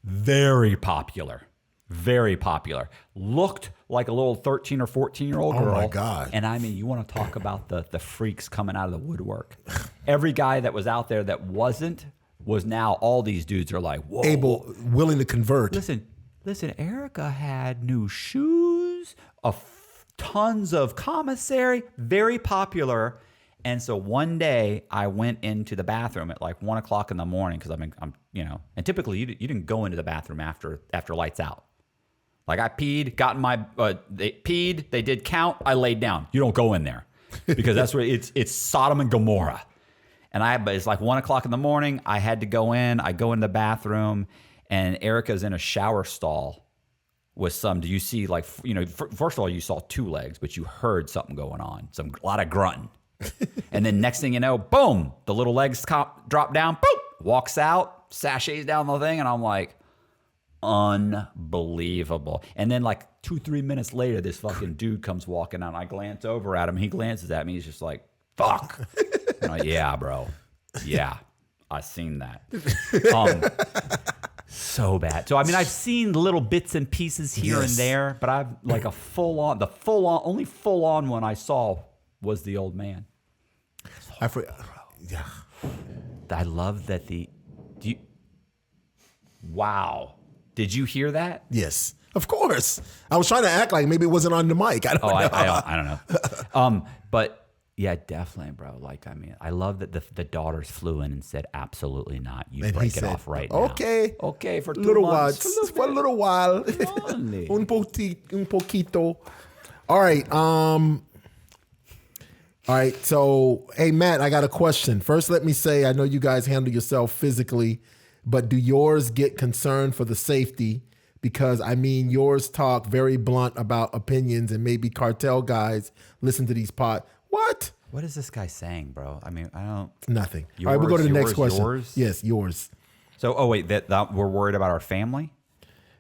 Speaker 1: Very popular. Very popular. Looked like a little 13 or 14-year-old girl.
Speaker 2: Oh my God.
Speaker 1: And I mean, you want to talk about the freaks coming out of the woodwork. Every guy that was out there that wasn't was now, all these dudes are like, whoa.
Speaker 2: Willing to convert.
Speaker 1: Listen, Erica had new shoes, tons of commissary, very popular. And so one day I went into the bathroom at like 1 o'clock in the morning because I'm and typically you didn't go into the bathroom after lights out. Like I peed, got in my, they peed, they did count, I laid down. You don't go in there because that's where it's Sodom and Gomorrah. But it's like 1 o'clock in the morning. I had to go in. I go in the bathroom, and Erica's in a shower stall with some. Do you see like first of all, you saw 2 legs, but you heard something going on, a lot of grunting, and then next thing you know, boom, the little legs drop down, boom, walks out, sachets down the thing, and I'm like, unbelievable. And then like 2-3 minutes later, this fucking dude comes walking out. And I glance over at him. He glances at me. He's just like, fuck. I'm like, yeah, bro. Yeah, I seen that. So bad. So, I mean, I've seen little bits and pieces here and there, but I've like only full on one I saw was the old man.
Speaker 2: Yeah.
Speaker 1: I love that wow. Did you hear that?
Speaker 2: Yes, of course. I was trying to act like maybe it wasn't on the mic. I don't know.
Speaker 1: I don't know. But yeah, definitely, bro. Like, I mean, I love that the daughters flew in and said, absolutely not. You
Speaker 2: And
Speaker 1: break
Speaker 2: he
Speaker 1: it
Speaker 2: said,
Speaker 1: off right now.
Speaker 2: Okay,
Speaker 1: for 2
Speaker 2: little while,
Speaker 1: months.
Speaker 2: for a little while.
Speaker 1: Only.
Speaker 2: Un poquito. All right. So, hey, Matt, I got a question. First, let me say, I know you guys handle yourself physically, but do yours get concerned for the safety? Because, I mean, yours talk very blunt about opinions, and maybe cartel guys listen to these What?
Speaker 1: What is this guy saying, bro? I mean, I don't.
Speaker 2: Nothing.
Speaker 1: Yours,
Speaker 2: all right, we'll go to the next question.
Speaker 1: Yours?
Speaker 2: Yes, yours.
Speaker 1: So, wait, that we're worried about our family?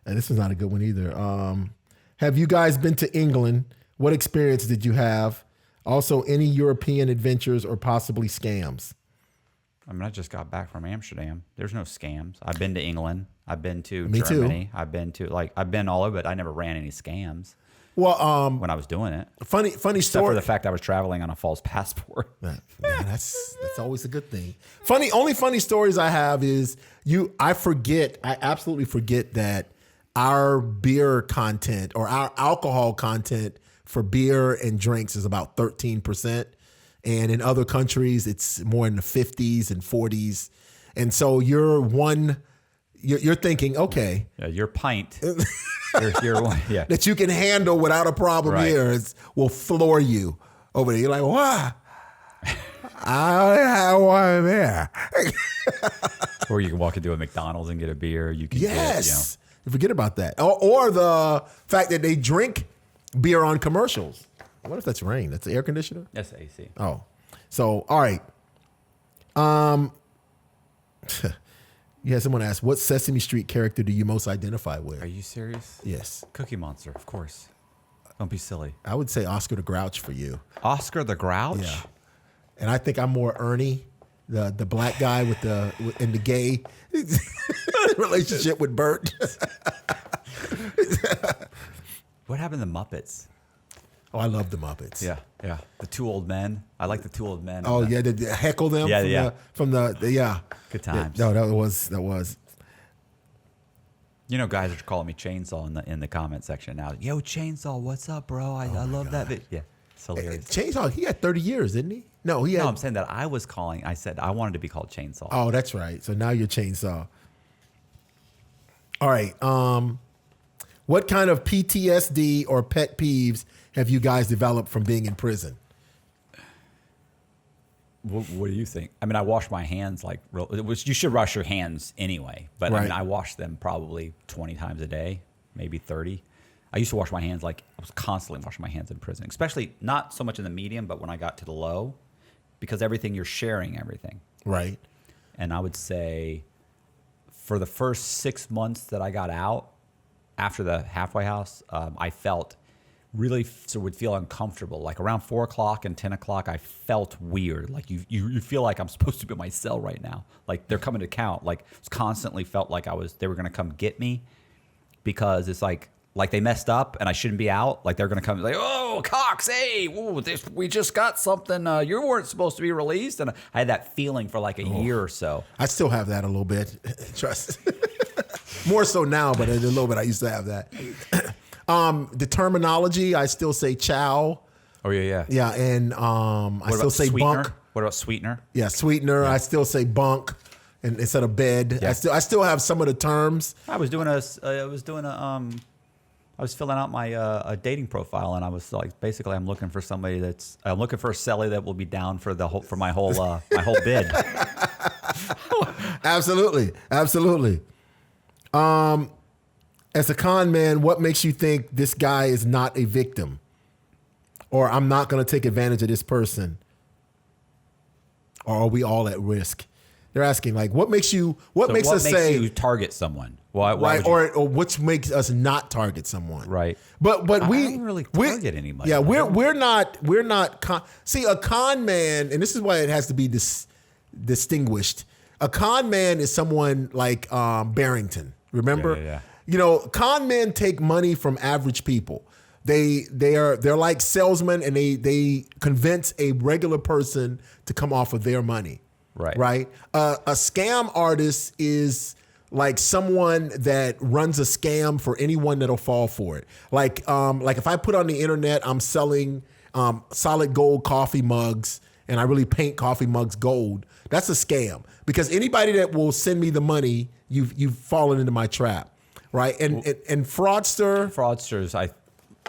Speaker 2: And this is not a good one either. Have you guys been to England? What experience did you have? Also, any European adventures or possibly scams?
Speaker 1: I mean, I just got back from Amsterdam. There's no scams. I've been to England. I've been to
Speaker 2: Me
Speaker 1: Germany.
Speaker 2: too.
Speaker 1: I've been all over, but I never ran any scams
Speaker 2: Well,
Speaker 1: when I was doing it.
Speaker 2: funny
Speaker 1: Except
Speaker 2: story.
Speaker 1: for the fact I was traveling on a false passport.
Speaker 2: Yeah, that's always a good thing. Only funny stories I have is I absolutely forget that our beer content or our alcohol content for beer and drinks is about 13%. And in other countries, it's more in the 50s and 40s. And so you're thinking, okay.
Speaker 1: Yeah, your pint. Yeah.
Speaker 2: That you can handle without a problem
Speaker 1: Right.
Speaker 2: here will floor you over there. You're like, wow. I have one there.
Speaker 1: Or you can walk into a McDonald's and get a beer. You can
Speaker 2: Yes. Forget about that. Or the fact that they drink beer on commercials. What if that's rain? That's the air conditioner?
Speaker 1: That's AC.
Speaker 2: Oh. So, all right. Yeah, someone asked, what Sesame Street character do you most identify with?
Speaker 1: Are you serious?
Speaker 2: Yes.
Speaker 1: Cookie Monster, of course. Don't be silly.
Speaker 2: I would say Oscar the Grouch for you.
Speaker 1: Oscar the Grouch?
Speaker 2: Yeah. And I think I'm more Ernie, the black guy with the gay relationship with Bert.
Speaker 1: What happened to Muppets?
Speaker 2: Oh, I love the Muppets.
Speaker 1: Yeah. The 2 old men. I like the 2 old men.
Speaker 2: Oh, yeah, to heckle them from the
Speaker 1: Good times.
Speaker 2: Yeah, no, that was.
Speaker 1: You know, guys are calling me Chainsaw in the comment section now. Yo, Chainsaw, what's up, bro? I love that bit. Yeah, it's hilarious.
Speaker 2: Chainsaw, he had 30 years, didn't he? No, he had.
Speaker 1: No, I'm saying that I said I wanted to be called Chainsaw.
Speaker 2: Oh, that's right. So now you're Chainsaw. All right. What kind of PTSD or pet peeves have you guys developed from being in prison?
Speaker 1: What do you think? I mean, I wash my hands like which you should wash your hands anyway, but I
Speaker 2: Right.
Speaker 1: mean, I wash them probably 20 times a day, maybe 30. I used to wash my hands like I was constantly washing my hands in prison, especially not so much in the medium, but when I got to the low, because you're sharing everything.
Speaker 2: Right.
Speaker 1: And I would say for the first 6 months that I got out after the halfway house, I felt really would feel uncomfortable. Like around 4 o'clock and 10 o'clock, I felt weird. Like you feel like I'm supposed to be in my cell right now. Like they're coming to count. Like constantly felt like they were going to come get me because it's like they messed up and I shouldn't be out. Like they're going to come like, oh, Cox, hey, ooh, we just got something. You weren't supposed to be released. And I had that feeling for like a year or so.
Speaker 2: I still have that a little bit. Trust. More so now, but a little bit I used to have that. The terminology, I still say chow.
Speaker 1: Oh, yeah.
Speaker 2: Yeah, and I still say
Speaker 1: sweetener?
Speaker 2: bunk.
Speaker 1: What about sweetener?
Speaker 2: Yeah, sweetener. Yeah. I still say bunk and instead of bed. Yeah. I still have some of the terms.
Speaker 1: I was filling out my a dating profile, and I was like, basically, I'm looking for a cellie that will be down for my whole bid.
Speaker 2: Absolutely. As a con man, what makes you think this guy is not a victim? Or I'm not going to take advantage of this person? Or are we all at risk? They're asking, like, what makes you
Speaker 1: target someone? Why
Speaker 2: right, or what makes us not target someone?
Speaker 1: Right.
Speaker 2: But
Speaker 1: I don't really target anybody.
Speaker 2: Yeah, we're not see, a con man, and this is why it has to be distinguished. A con man is someone like Barrington. Remember?
Speaker 1: Yeah.
Speaker 2: You know, con men take money from average people. They're like salesmen, and they convince a regular person to come off of their money. Right. A scam artist is like someone that runs a scam for anyone that'll fall for it. Like if I put on the internet, I'm selling solid gold coffee mugs, and I really paint coffee mugs gold. That's a scam, because anybody that will send me the money, you've fallen into my trap. Right. And
Speaker 1: fraudsters, I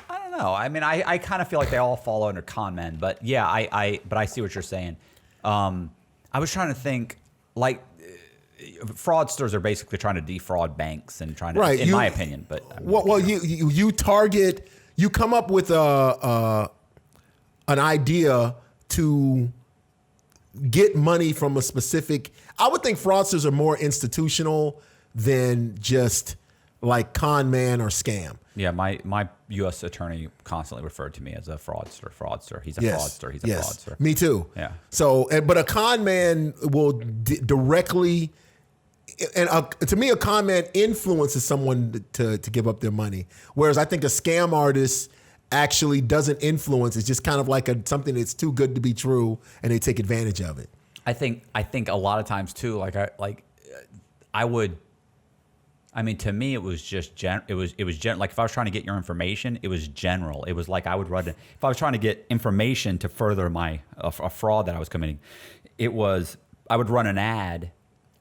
Speaker 1: don't know. I mean, I kind of feel like they all fall under con men, but yeah, but I see what you're saying. I was trying to think, like, fraudsters are basically trying to defraud banks and trying to, in my opinion. But
Speaker 2: you target, you come up with an idea to get money from a specific. I would think fraudsters are more institutional than just like con man or scam.
Speaker 1: Yeah, my U.S. attorney constantly referred to me as a fraudster. He's a fraudster. He's a fraudster.
Speaker 2: Me too.
Speaker 1: Yeah.
Speaker 2: So, but a con man will directly, and to me, a con man influences someone to give up their money. Whereas I think a scam artist actually doesn't influence. It's just kind of like something that's too good to be true, and they take advantage of it.
Speaker 1: I think a lot of times too, I mean, to me, it was just it was like if I was trying to get your information, it was general. It was like I would run it. If I was trying to get information to further a fraud that I was committing, I would run an ad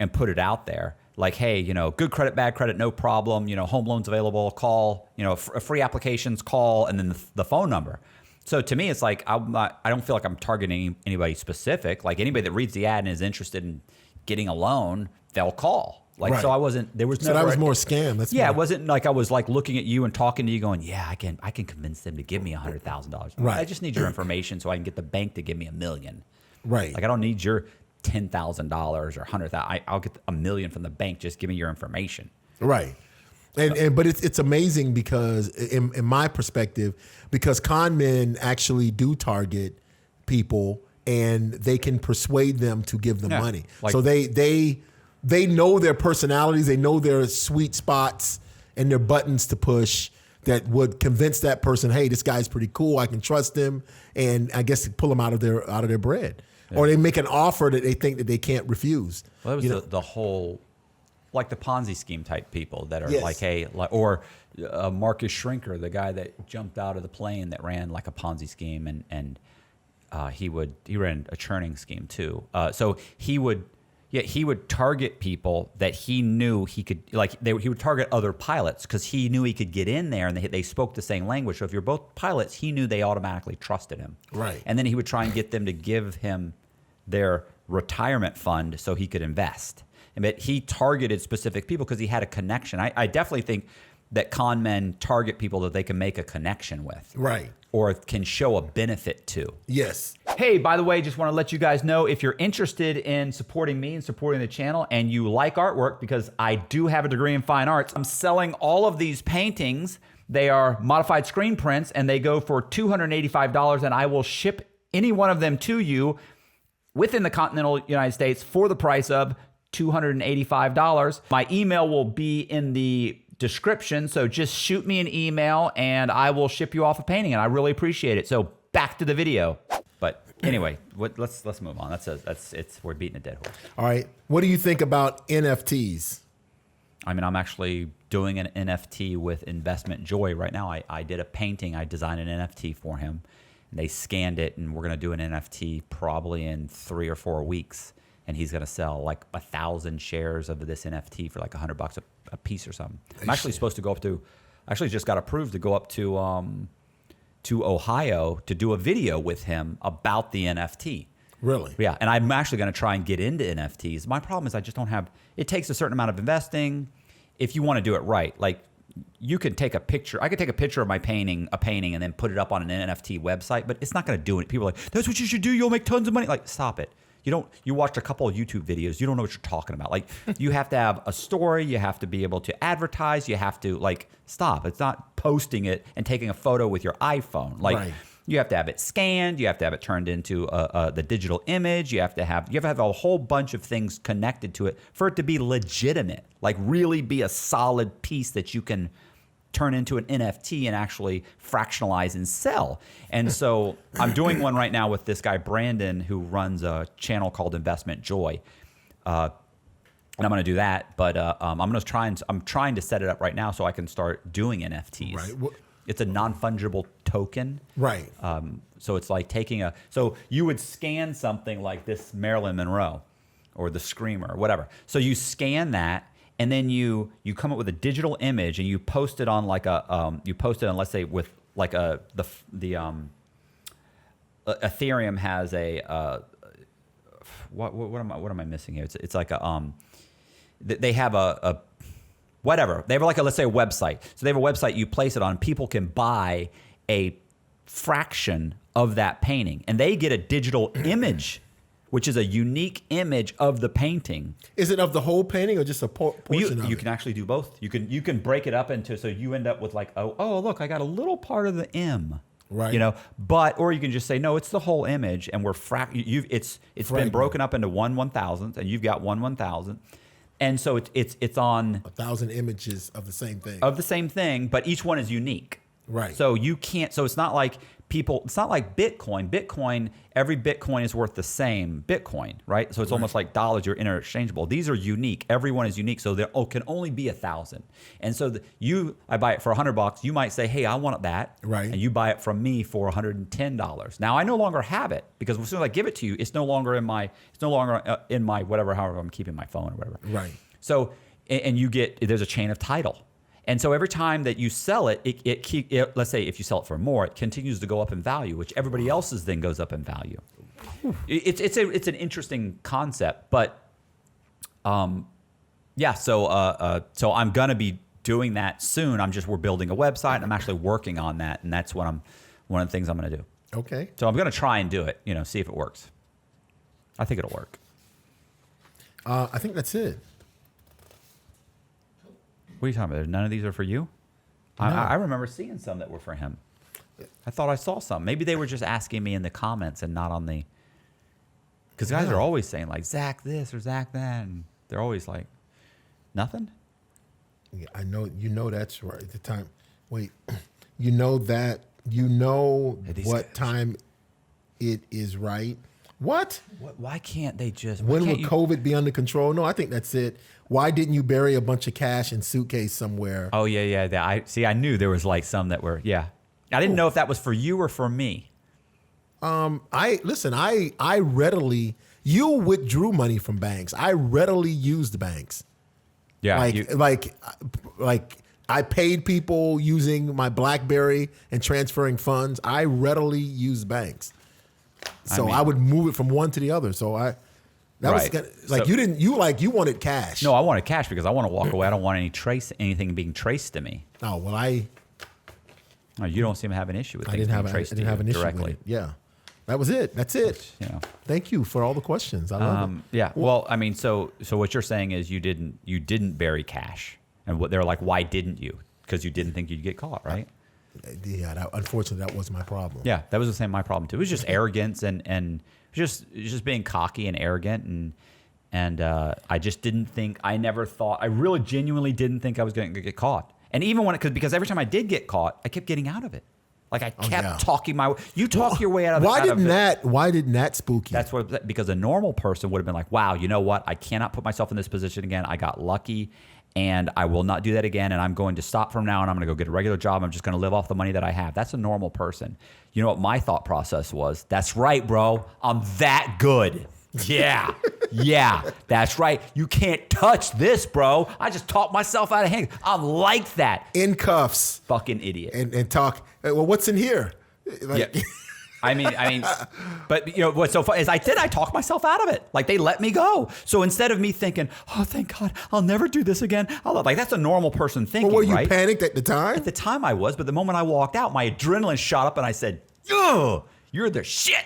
Speaker 1: and put it out there. Like, hey, good credit, bad credit, no problem. Home loans available, call, free applications, call, and then the phone number. So to me, it's like I don't feel like I'm targeting anybody specific. Like anybody that reads the ad and is interested in getting a loan, they'll call. Like, right. So I wasn't, there was no.
Speaker 2: So that was more scam. That's
Speaker 1: it wasn't like I was like looking at you and talking to you going, yeah, I can convince them to give me $100,000.
Speaker 2: Right.
Speaker 1: I just need your information so I can get the bank to give me $1 million.
Speaker 2: Right.
Speaker 1: Like I don't need your $10,000 or $100,000. I'll get $1 million from the bank. Just give me your information.
Speaker 2: Right. But it's amazing because in my perspective, because con men actually do target people and they can persuade them to give them money. Like, so they know their personalities, they know their sweet spots and their buttons to push that would convince that person, hey, this guy's pretty cool, I can trust him, and I guess pull them out of their bread. Yeah. Or they make an offer that they think that they can't refuse.
Speaker 1: Well, that was the whole, like the Ponzi scheme type people that are like, hey, or Marcus Schrinker, the guy that jumped out of the plane that ran like a Ponzi scheme, and he ran a churning scheme too. So he would Yeah, he would target people that he knew he could, he would target other pilots because he knew he could get in there and they spoke the same language. So if you're both pilots, he knew they automatically trusted him.
Speaker 2: Right.
Speaker 1: And then he would try and get them to give him their retirement fund so he could invest. But he targeted specific people because he had a connection. I definitely think that con men target people that they can make a connection with.
Speaker 2: Right.
Speaker 1: Or can show a benefit to.
Speaker 2: Yes.
Speaker 1: Hey, by the way, just want to let you guys know if you're interested in supporting me and supporting the channel and you like artwork, because I do have a degree in fine arts, I'm selling all of these paintings. They are modified screen prints and they go for $285, and I will ship any one of them to you within the continental United States for the price of $285. My email will be in the description, so just shoot me an email and I will ship you off a painting, and I really appreciate it. So back to the video. But anyway, let's move on. We're beating a dead horse.
Speaker 2: All right. What do you think about NFTs?
Speaker 1: I mean, I'm actually doing an NFT with Investment Joy right now. I did a painting. I designed an NFT for him, and they scanned it, and we're going to do an NFT probably in 3 or 4 weeks. And he's going to sell like 1,000 shares of this NFT for like $100 a piece or something. I'm actually supposed to go up to, actually just got approved to go up to Ohio to do a video with him about the NFT.
Speaker 2: Really?
Speaker 1: Yeah, and I'm actually going to try and get into NFTs. My problem is I just don't have, it takes a certain amount of investing if you want to do it right. Like you can take a picture, I could take a picture of my painting, and then put it up on an NFT website, but it's not going to do it. People are like, that's what you should do, you'll make tons of money. Like, stop it. You watched a couple of YouTube videos, you don't know what you're talking about. Like, you have to have a story, you have to be able to advertise, you have to, like, stop. It's not posting it and taking a photo with your iPhone. Like,
Speaker 2: right.
Speaker 1: You have to have it scanned, you have to have it turned into the digital image, you have to have a whole bunch of things connected to it for it to be legitimate, like really be a solid piece that you can turn into an NFT and actually fractionalize and sell. And so I'm doing one right now with this guy, Brandon, who runs a channel called Investment Joy. And I'm going to do that, but I'm trying to set it up right now so I can start doing NFTs.
Speaker 2: Right.
Speaker 1: It's a non-fungible token.
Speaker 2: Right.
Speaker 1: So it's like so you would scan something like this Marilyn Monroe or the Screamer or whatever. So you scan that, and then you come up with a digital image and you post it on like let's say with like Ethereum has a what am I missing here? It's like they have a whatever. They have like let's say a website. So they have a website you place it on, people can buy a fraction of that painting and they get a digital image, which is a unique image of the painting. Is
Speaker 2: it of the whole painting or just a portion of it?
Speaker 1: You can actually do both. You can break it up into, so you end up with like, oh look, I got a little part of the M.
Speaker 2: Right.
Speaker 1: Or you can just say, no, it's the whole image, and we're it's been broken up into 1/1000th, and you've got 1/1000th. And so it's on
Speaker 2: 1,000 images of the same thing.
Speaker 1: Of the same thing, but each one is unique.
Speaker 2: Right.
Speaker 1: So you can't. So it's not like it's not like Bitcoin. Every Bitcoin is worth the same Bitcoin, right? So it's almost like dollars. You're interchangeable. These are unique. Everyone is unique. So there can only be 1,000. And so I buy it for $100. You might say, hey, I want that.
Speaker 2: Right.
Speaker 1: And you buy it from me for $110. Now I no longer have it because as soon as I give it to you, it's no longer in my whatever, however I'm keeping my phone or whatever.
Speaker 2: Right.
Speaker 1: So and there's a chain of title. And so every time that you sell it, let's say if you sell it for more, it continues to go up in value, which everybody else's then goes up in value. It's an interesting concept, but yeah. So I'm gonna be doing that soon. We're building a website, and I'm actually working on that, and that's one of the things I'm gonna do.
Speaker 2: Okay.
Speaker 1: So I'm gonna try and do it. See if it works. I think it'll work.
Speaker 2: I think that's it.
Speaker 1: What are you talking about? None of these are for you? No. I remember seeing some that were for him. I thought I saw some. Maybe they were just asking me in the comments and not on the... Because guys are always saying, like, Zach this or Zach that. And they're always like, nothing?
Speaker 2: Yeah, I know. That's right. At the time. Wait. What time it is right. What?
Speaker 1: Why can't they just...
Speaker 2: When will COVID be under control? No, I think that's it. Why didn't you bury a bunch of cash in suitcase somewhere?
Speaker 1: Oh, yeah. I knew there was like some that were, yeah. I didn't know if that was for you or for me.
Speaker 2: I readily You withdrew money from banks. I readily used banks.
Speaker 1: Yeah.
Speaker 2: Like I paid people using my BlackBerry and transferring funds. I readily used banks. So I would move it from one to the other. So was like, you wanted cash.
Speaker 1: No, I wanted cash because I want to walk away. I don't want anything being traced to me.
Speaker 2: Oh, well,
Speaker 1: No, you don't seem to have an issue with
Speaker 2: I
Speaker 1: things
Speaker 2: didn't have
Speaker 1: being traced
Speaker 2: an issue
Speaker 1: directly.
Speaker 2: with it. Yeah. That was it. That's it.
Speaker 1: You know.
Speaker 2: Thank you for all the questions. I love it.
Speaker 1: Yeah. Well, I mean, so what you're saying is you didn't bury cash, and what they're like, why didn't you? Because you didn't think you'd get caught, right?
Speaker 2: Yeah. Unfortunately, that was my problem.
Speaker 1: Yeah, that was the same my problem too. It was just arrogance and just being cocky and arrogant and I just didn't think. I never thought. I really genuinely didn't think I was going to get caught. And even because every time I did get caught, I kept getting out of it. Like I kept talking my way. You talk your way out of it.
Speaker 2: Why didn't that spook you?
Speaker 1: That's what, because a normal person would have been like, wow, you know what? I cannot put myself in this position again. I got lucky and I will not do that again. And I'm going to stop from now and I'm going to go get a regular job. I'm just going to live off the money that I have. That's a normal person. You know what my thought process was? That's right, bro. I'm that good. Yeah. Yeah, that's right. You can't touch this, bro. I just talked myself out of hand. I'm like that.
Speaker 2: In cuffs.
Speaker 1: Fucking idiot.
Speaker 2: And talk, well, what's in here? Like,
Speaker 1: yeah. I mean, but you know what's so funny is I talked myself out of it. Like they let me go. So instead of me thinking, oh, thank God, I'll never do this again. Like that's a normal person thinking,
Speaker 2: well, were you
Speaker 1: right?
Speaker 2: panicked at the time?
Speaker 1: At the time I was, but the moment I walked out, my adrenaline shot up and I said, yo, you're the shit.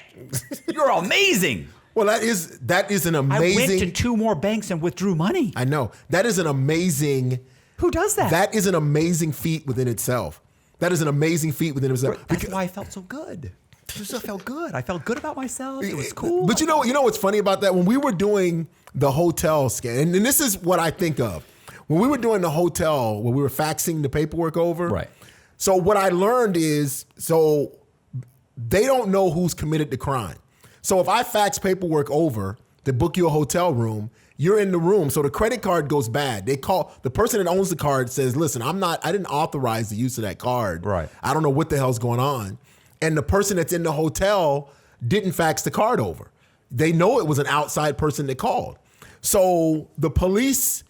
Speaker 1: You're amazing.
Speaker 2: Well, that is an amazing.
Speaker 1: I went to 2 more banks and withdrew money.
Speaker 2: I know. That is an amazing.
Speaker 1: Who does that?
Speaker 2: That is an amazing feat within itself. That is an amazing feat within itself.
Speaker 1: That's why I felt so good. I just felt good. I felt good about myself. It was cool.
Speaker 2: But you know what's funny about that? When we were doing the hotel scan, and this is what I think of. When we were doing the hotel, when we were faxing the paperwork over.
Speaker 1: Right.
Speaker 2: So what I learned is, they don't know who's committed the crime. So if I fax paperwork over to book you a hotel room, you're in the room. So the credit card goes bad. They call the person that owns the card, says, listen, I didn't authorize the use of that card.
Speaker 1: Right.
Speaker 2: I don't know what the hell's going on. And the person that's in the hotel didn't fax the card over. They know it was an outside person that called. So the police,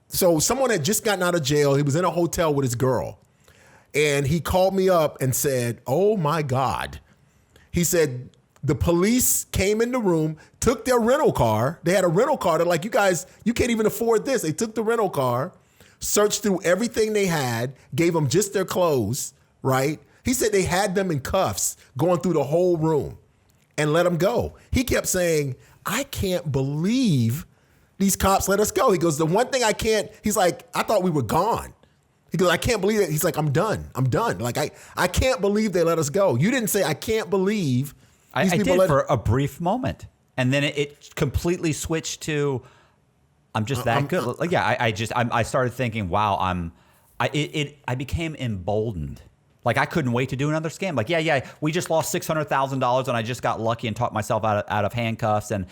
Speaker 2: someone had just gotten out of jail. He was in a hotel with his girl. And he called me up and said, oh my God. He said, the police came in the room, took their rental car. They had a rental car. They're like, you guys, you can't even afford this. They took the rental car, searched through everything they had, gave them just their clothes, right? He said they had them in cuffs going through the whole room and let them go. He kept saying, I can't believe these cops let us go. He goes, the one thing I can't, he's like, I thought we were gone. He goes, I can't believe it. He's like, I'm done. Like, I can't believe they let us go. You didn't say, I can't believe.
Speaker 1: I did for a brief moment. And then it completely switched to, I'm just that good. I started thinking, wow, I became emboldened. Like I couldn't wait to do another scam. Like, we just lost $600,000 and I just got lucky and talked myself out of handcuffs and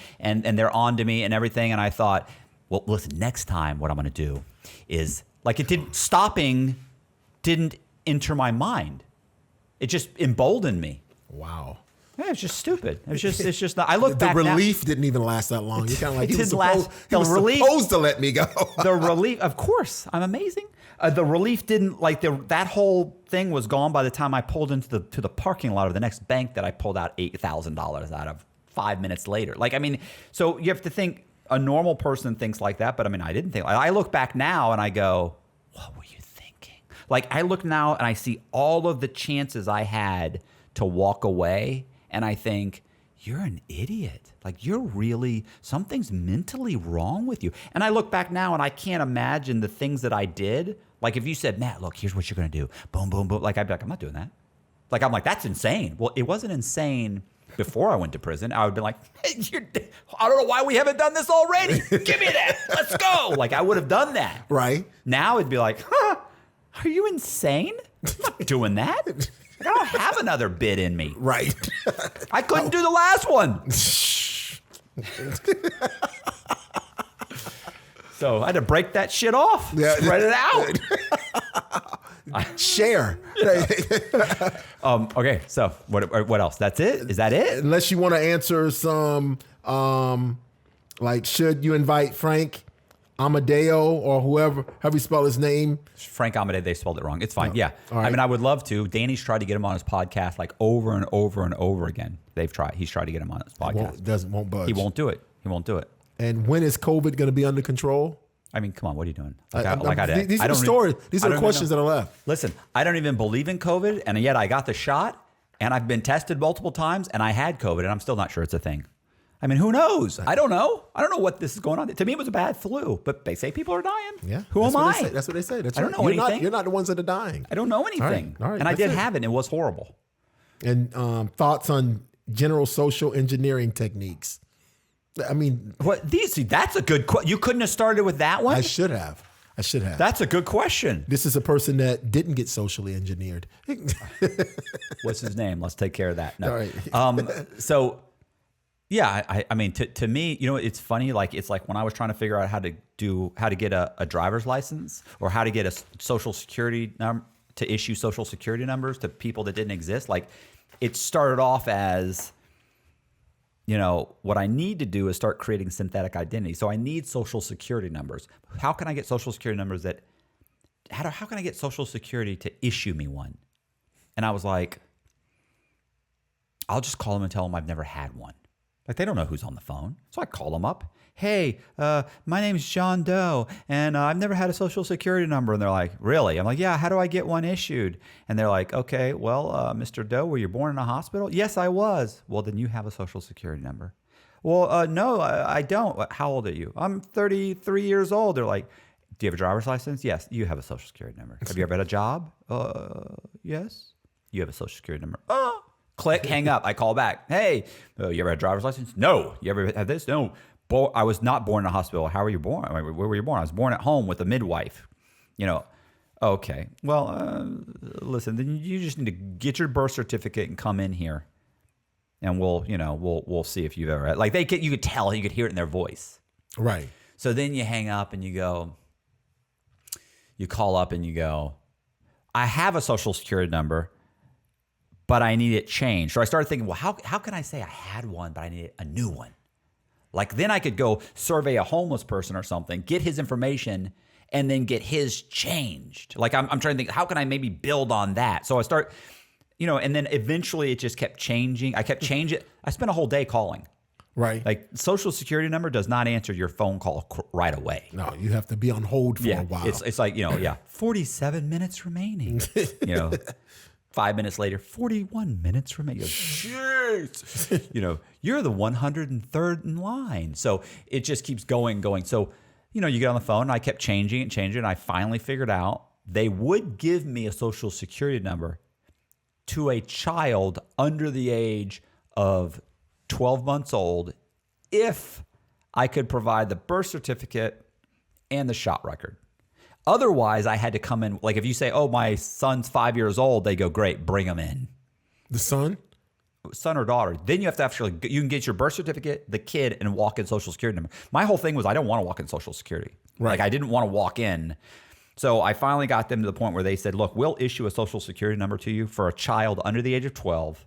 Speaker 1: they're on to me and everything. And I thought, well, listen, next time what I'm going to do is like stopping didn't enter my mind. It just emboldened me.
Speaker 2: Wow.
Speaker 1: Yeah, it's just stupid. It's just not. I look back.
Speaker 2: The relief didn't even last that long. You're kind of like, he was
Speaker 1: relief,
Speaker 2: supposed to let me go.
Speaker 1: The relief, of course, I'm amazing. The relief didn't that whole thing was gone by the time I pulled into the parking lot of the next bank that I pulled out $8,000 out of 5 minutes later. Like, I mean, so you have to think a normal person thinks like that, but I mean, I didn't think. I look back now and I go, what were you thinking? Like, I look now and I see all of the chances I had to walk away. And I think, you're an idiot. Like, something's mentally wrong with you. And I look back now and I can't imagine the things that I did. Like, if you said, Matt, look, here's what you're going to do. Boom, boom, boom. Like, I'd be like, I'm not doing that. Like, I'm like, that's insane. Well, it wasn't insane before I went to prison. I would be like, hey, I don't know why we haven't done this already. Give me that. Let's go. Like, I would have done that.
Speaker 2: Right.
Speaker 1: Now it'd be like, are you insane? I'm not doing that. I don't have another bit in me.
Speaker 2: Right.
Speaker 1: I couldn't do the last one. So I had to break that shit off. Yeah. Spread it out.
Speaker 2: Share.
Speaker 1: Okay, so what else? That's it? Is that it?
Speaker 2: Unless you want to answer some, like, should you invite Frank Amadeo or however you spell his name?
Speaker 1: Frank Amadeo, they spelled it wrong. It's fine. Yeah.
Speaker 2: All right.
Speaker 1: I mean, I would love to. Danny's tried to get him on his podcast like over and over and over again. He's tried to get him on his podcast.
Speaker 2: Won't budge.
Speaker 1: He won't do it.
Speaker 2: And when is COVID going to be under control?
Speaker 1: I mean, come on, what are you doing?
Speaker 2: These are the stories. These are the questions that are left.
Speaker 1: Listen, I don't even believe in COVID, and yet I got the shot, and I've been tested multiple times, and I had COVID, and I'm still not sure it's a thing. I mean, who knows? I don't know. I don't know what this is going on. To me, it was a bad flu, but they say people are dying.
Speaker 2: Yeah.
Speaker 1: Who am I?
Speaker 2: That's what they say. That's
Speaker 1: I don't
Speaker 2: right.
Speaker 1: know anything.
Speaker 2: You're not the ones that are dying.
Speaker 1: I don't know anything.
Speaker 2: All right.
Speaker 1: And I did have it, and it was horrible.
Speaker 2: And thoughts on general social engineering techniques. I mean,
Speaker 1: that's a good question. You couldn't have started with that one?
Speaker 2: I should have.
Speaker 1: That's a good question.
Speaker 2: This is a person that didn't get socially engineered.
Speaker 1: What's his name? Let's take care of that. No.
Speaker 2: All right.
Speaker 1: So, yeah, I mean, to me, you know, it's funny. Like, it's like when I was trying to figure out how to get a driver's license or how to get a social security number, to issue social security numbers to people that didn't exist. Like, it started off as, you know, what I need to do is start creating synthetic identity. So I need social security numbers. How can I get social security numbers how can I get social security to issue me one? And I was like, I'll just call them and tell them I've never had one. Like, they don't know who's on the phone. So I call them up. Hey, my name's John Doe, and I've never had a social security number. And they're like, really? I'm like, yeah, how do I get one issued? And they're like, okay, well, Mr. Doe, were you born in a hospital? Yes, I was. Well, then you have a social security number. Well, no, I don't. How old are you? I'm 33 years old. They're like, do you have a driver's license? Yes, you have a social security number. Have you ever had a job? Yes. You have a social security number. Click, hang up. I call back. Hey, you ever had a driver's license? No. You ever had this? No. I was not born in a hospital. How were you born? Where were you born? I was born at home with a midwife. You know, okay. Well, listen, then you just need to get your birth certificate and come in here, and we'll see if you've ever had. Like, you could tell, you could hear it in their voice.
Speaker 2: Right.
Speaker 1: So then you hang up and you call up and you go, I have a social security number, but I need it changed. So I started thinking, well, how can I say I had one, but I need a new one? Like, then I could go survey a homeless person or something, get his information, and then get his changed. Like, I'm trying to think, how can I maybe build on that? So I start, and then eventually it just kept changing. I kept changing it. I spent a whole day calling.
Speaker 2: Right.
Speaker 1: Like, social security number does not answer your phone call right away.
Speaker 2: No, you have to be on hold for a while.
Speaker 1: It's like, 47 minutes remaining. 5 minutes later, 41 minutes remaining. Shit. You're the 103rd in line. So it just keeps going. So, you get on the phone, and I kept changing it, and I finally figured out they would give me a social security number to a child under the age of 12 months old if I could provide the birth certificate and the shot record. Otherwise, I had to come in. Like, if you say, oh, my son's 5 years old, they go, great, bring him in.
Speaker 2: The son
Speaker 1: or daughter. Then you have to actually, you can get your birth certificate, the kid, and walk in social security number. My whole thing was I don't want to walk in social security.
Speaker 2: Right.
Speaker 1: Like, I didn't want to walk in. So I finally got them to the point where they said, look, we'll issue a social security number to you for a child under the age of 12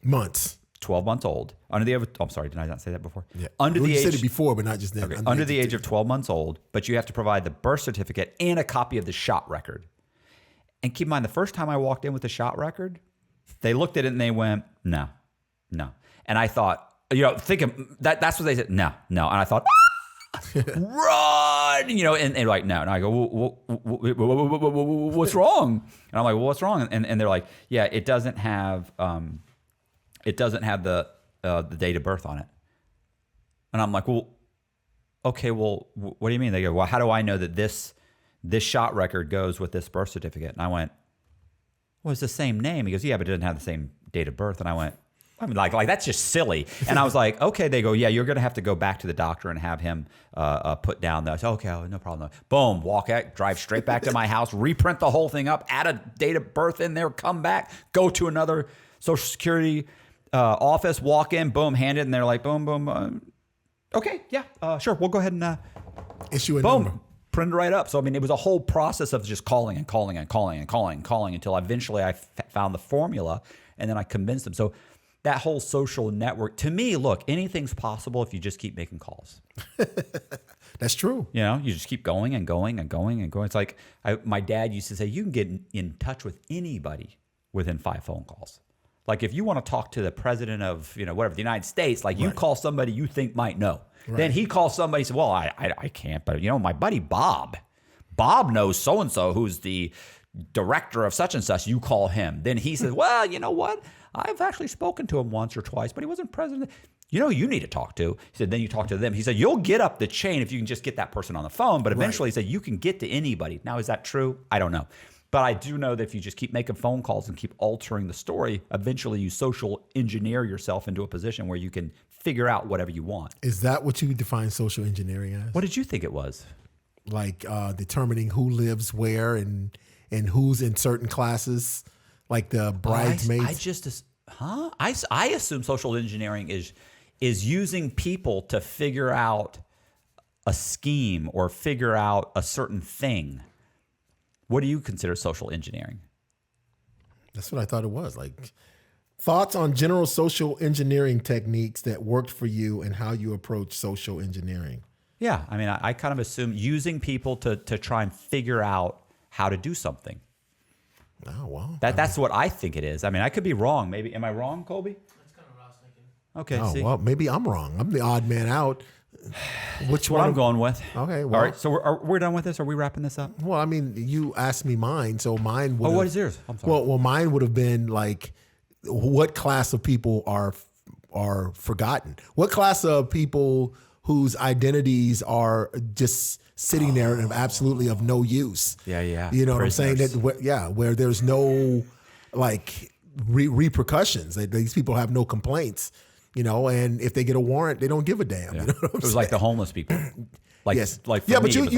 Speaker 2: months.
Speaker 1: 12 months old. Under the age of, I'm sorry, did I not say that before?
Speaker 2: Yeah.
Speaker 1: You
Speaker 2: said it before, but not just then.
Speaker 1: Okay. Under the age of 12 months old, but you have to provide the birth certificate and a copy of the shot record. And keep in mind, the first time I walked in with the shot record, they looked at it and they went, no. And I thought, thinking that's what they said, no. And I thought, run, and like, no. And I go, what's wrong? And I'm like, well, what's wrong? And they're like, yeah, it doesn't have the date of birth on it. And I'm like, well, okay, well, what do you mean? They go, well, how do I know that this shot record goes with this birth certificate? And I went, well, it's the same name. He goes, yeah, but it doesn't have the same date of birth. And I went, I mean, like that's just silly. And I was like, okay. They go, yeah, you're going to have to go back to the doctor and have him put down the, I said, okay, no problem. Boom, walk out, drive straight back to my house, reprint the whole thing up, add a date of birth in there, come back, go to another Social Security office, walk in, boom, hand it, and they're like, boom, boom. Okay, yeah, sure, we'll go ahead and
Speaker 2: issue a
Speaker 1: boom,
Speaker 2: number.
Speaker 1: printed right up. So, I mean, it was a whole process of just calling and calling and calling and calling and calling until eventually I found the formula, and then I convinced them. So that whole social network, to me, look, anything's possible if you just keep making calls.
Speaker 2: That's true.
Speaker 1: You know, you just keep going and going and going and going. It's like my dad used to say, you can get in touch with anybody within 5 phone calls. Like if you want to talk to the president of, whatever, the United States, like you call somebody you think might know. Right. Then he calls somebody and says, well, I can't, but my buddy Bob knows so-and-so who's the director of such and such. You call him. Then he says, well, you know what? I've actually spoken to him once or twice, but he wasn't president. You need to talk to. He said, then you talk to them. He said, you'll get up the chain if you can just get that person on the phone. But eventually he said, you can get to anybody. Now, is that true? I don't know. But I do know that if you just keep making phone calls and keep altering the story, eventually you social engineer yourself into a position where you can figure out whatever you want.
Speaker 2: Is that what you define social engineering as?
Speaker 1: What did you think it was?
Speaker 2: Like determining who lives where and who's in certain classes, like the bridesmaids.
Speaker 1: I assume social engineering is using people to figure out a scheme or figure out a certain thing. What do you consider social engineering?
Speaker 2: That's what I thought it was. Like thoughts on general social engineering techniques that worked for you and how you approach social engineering.
Speaker 1: Yeah. I mean, I kind of assume using people to try and figure out how to do something.
Speaker 2: Oh, wow.
Speaker 1: That's what I think it is. I mean, I could be wrong. Maybe. Am I wrong, Colby?
Speaker 3: That's kind of what I was thinking.
Speaker 1: Okay.
Speaker 2: Oh,
Speaker 1: see?
Speaker 2: well, maybe I'm wrong. I'm the odd man out. Which one
Speaker 1: I'm going with.
Speaker 2: Okay. Well,
Speaker 1: all right. So we're done with this. Are we wrapping this up?
Speaker 2: Well, I mean, you asked me mine, so mine would.
Speaker 1: Oh, what is yours? I'm sorry.
Speaker 2: Well, mine would have been like, what class of people are forgotten? What class of people whose identities are just sitting there and absolutely of no use?
Speaker 1: Yeah.
Speaker 2: You know
Speaker 1: Prisoners.
Speaker 2: what I'm saying? Where there's no like repercussions. These people have no complaints. And if they get a warrant, they don't give a damn.
Speaker 1: Yeah.
Speaker 2: You know what I'm
Speaker 1: it was
Speaker 2: saying?
Speaker 1: like the homeless people.
Speaker 2: Yes.
Speaker 1: Like for
Speaker 2: yeah,
Speaker 1: me,
Speaker 2: but
Speaker 1: it was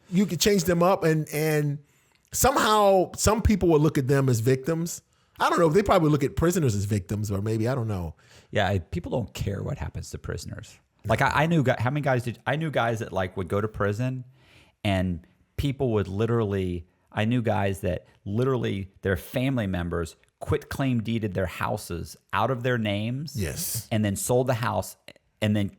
Speaker 2: you could change them up and somehow some people will look at them as victims. I don't know. They probably look at prisoners as victims, or maybe, I don't know.
Speaker 1: Yeah, people don't care what happens to prisoners. Like I knew how many guys I knew guys that like would go to prison, and people would I knew guys that literally their family members quit claim deeded their houses out of their names.
Speaker 2: Yes.
Speaker 1: And then sold the house and then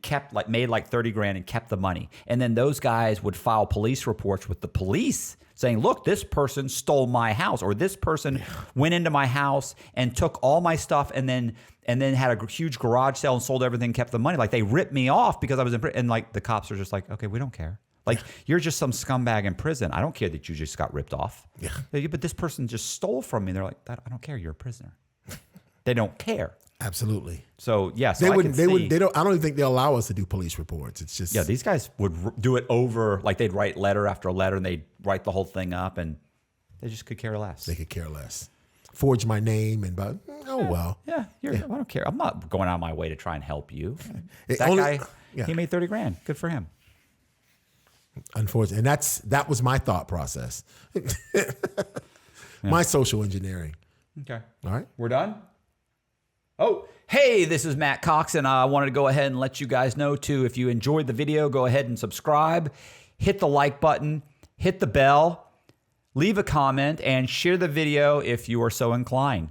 Speaker 1: made like 30 grand and kept the money. And then those guys would file police reports with the police saying, look, this person stole my house, or this person went into my house and took all my stuff and then had a huge garage sale and sold everything, kept the money. Like they ripped me off because I was in prison. And like the cops are just like, okay, we don't care. Like you're just some scumbag in prison. I don't care that you just got ripped off.
Speaker 2: Yeah.
Speaker 1: But this person just stole from me. They're like, I don't care. You're a prisoner. They don't care.
Speaker 2: Absolutely.
Speaker 1: So yes,
Speaker 2: they wouldn't. They don't. I don't even think they'll allow us to do police reports. It's just
Speaker 1: these guys would do it over. Like they'd write letter after letter, and they'd write the whole thing up, and they just could care less.
Speaker 2: They could care less. Forge my name and well.
Speaker 1: Yeah, I don't care. I'm not going out of my way to try and help you. Guy, he made 30 grand. Good for him.
Speaker 2: Unfortunately, and that was my thought process. My social engineering.
Speaker 1: Okay.
Speaker 2: All right.
Speaker 1: We're done? Oh, hey, this is Matt Cox, and I wanted to go ahead and let you guys know, too, if you enjoyed the video, go ahead and subscribe, hit the like button, hit the bell, leave a comment, and share the video if you are so inclined.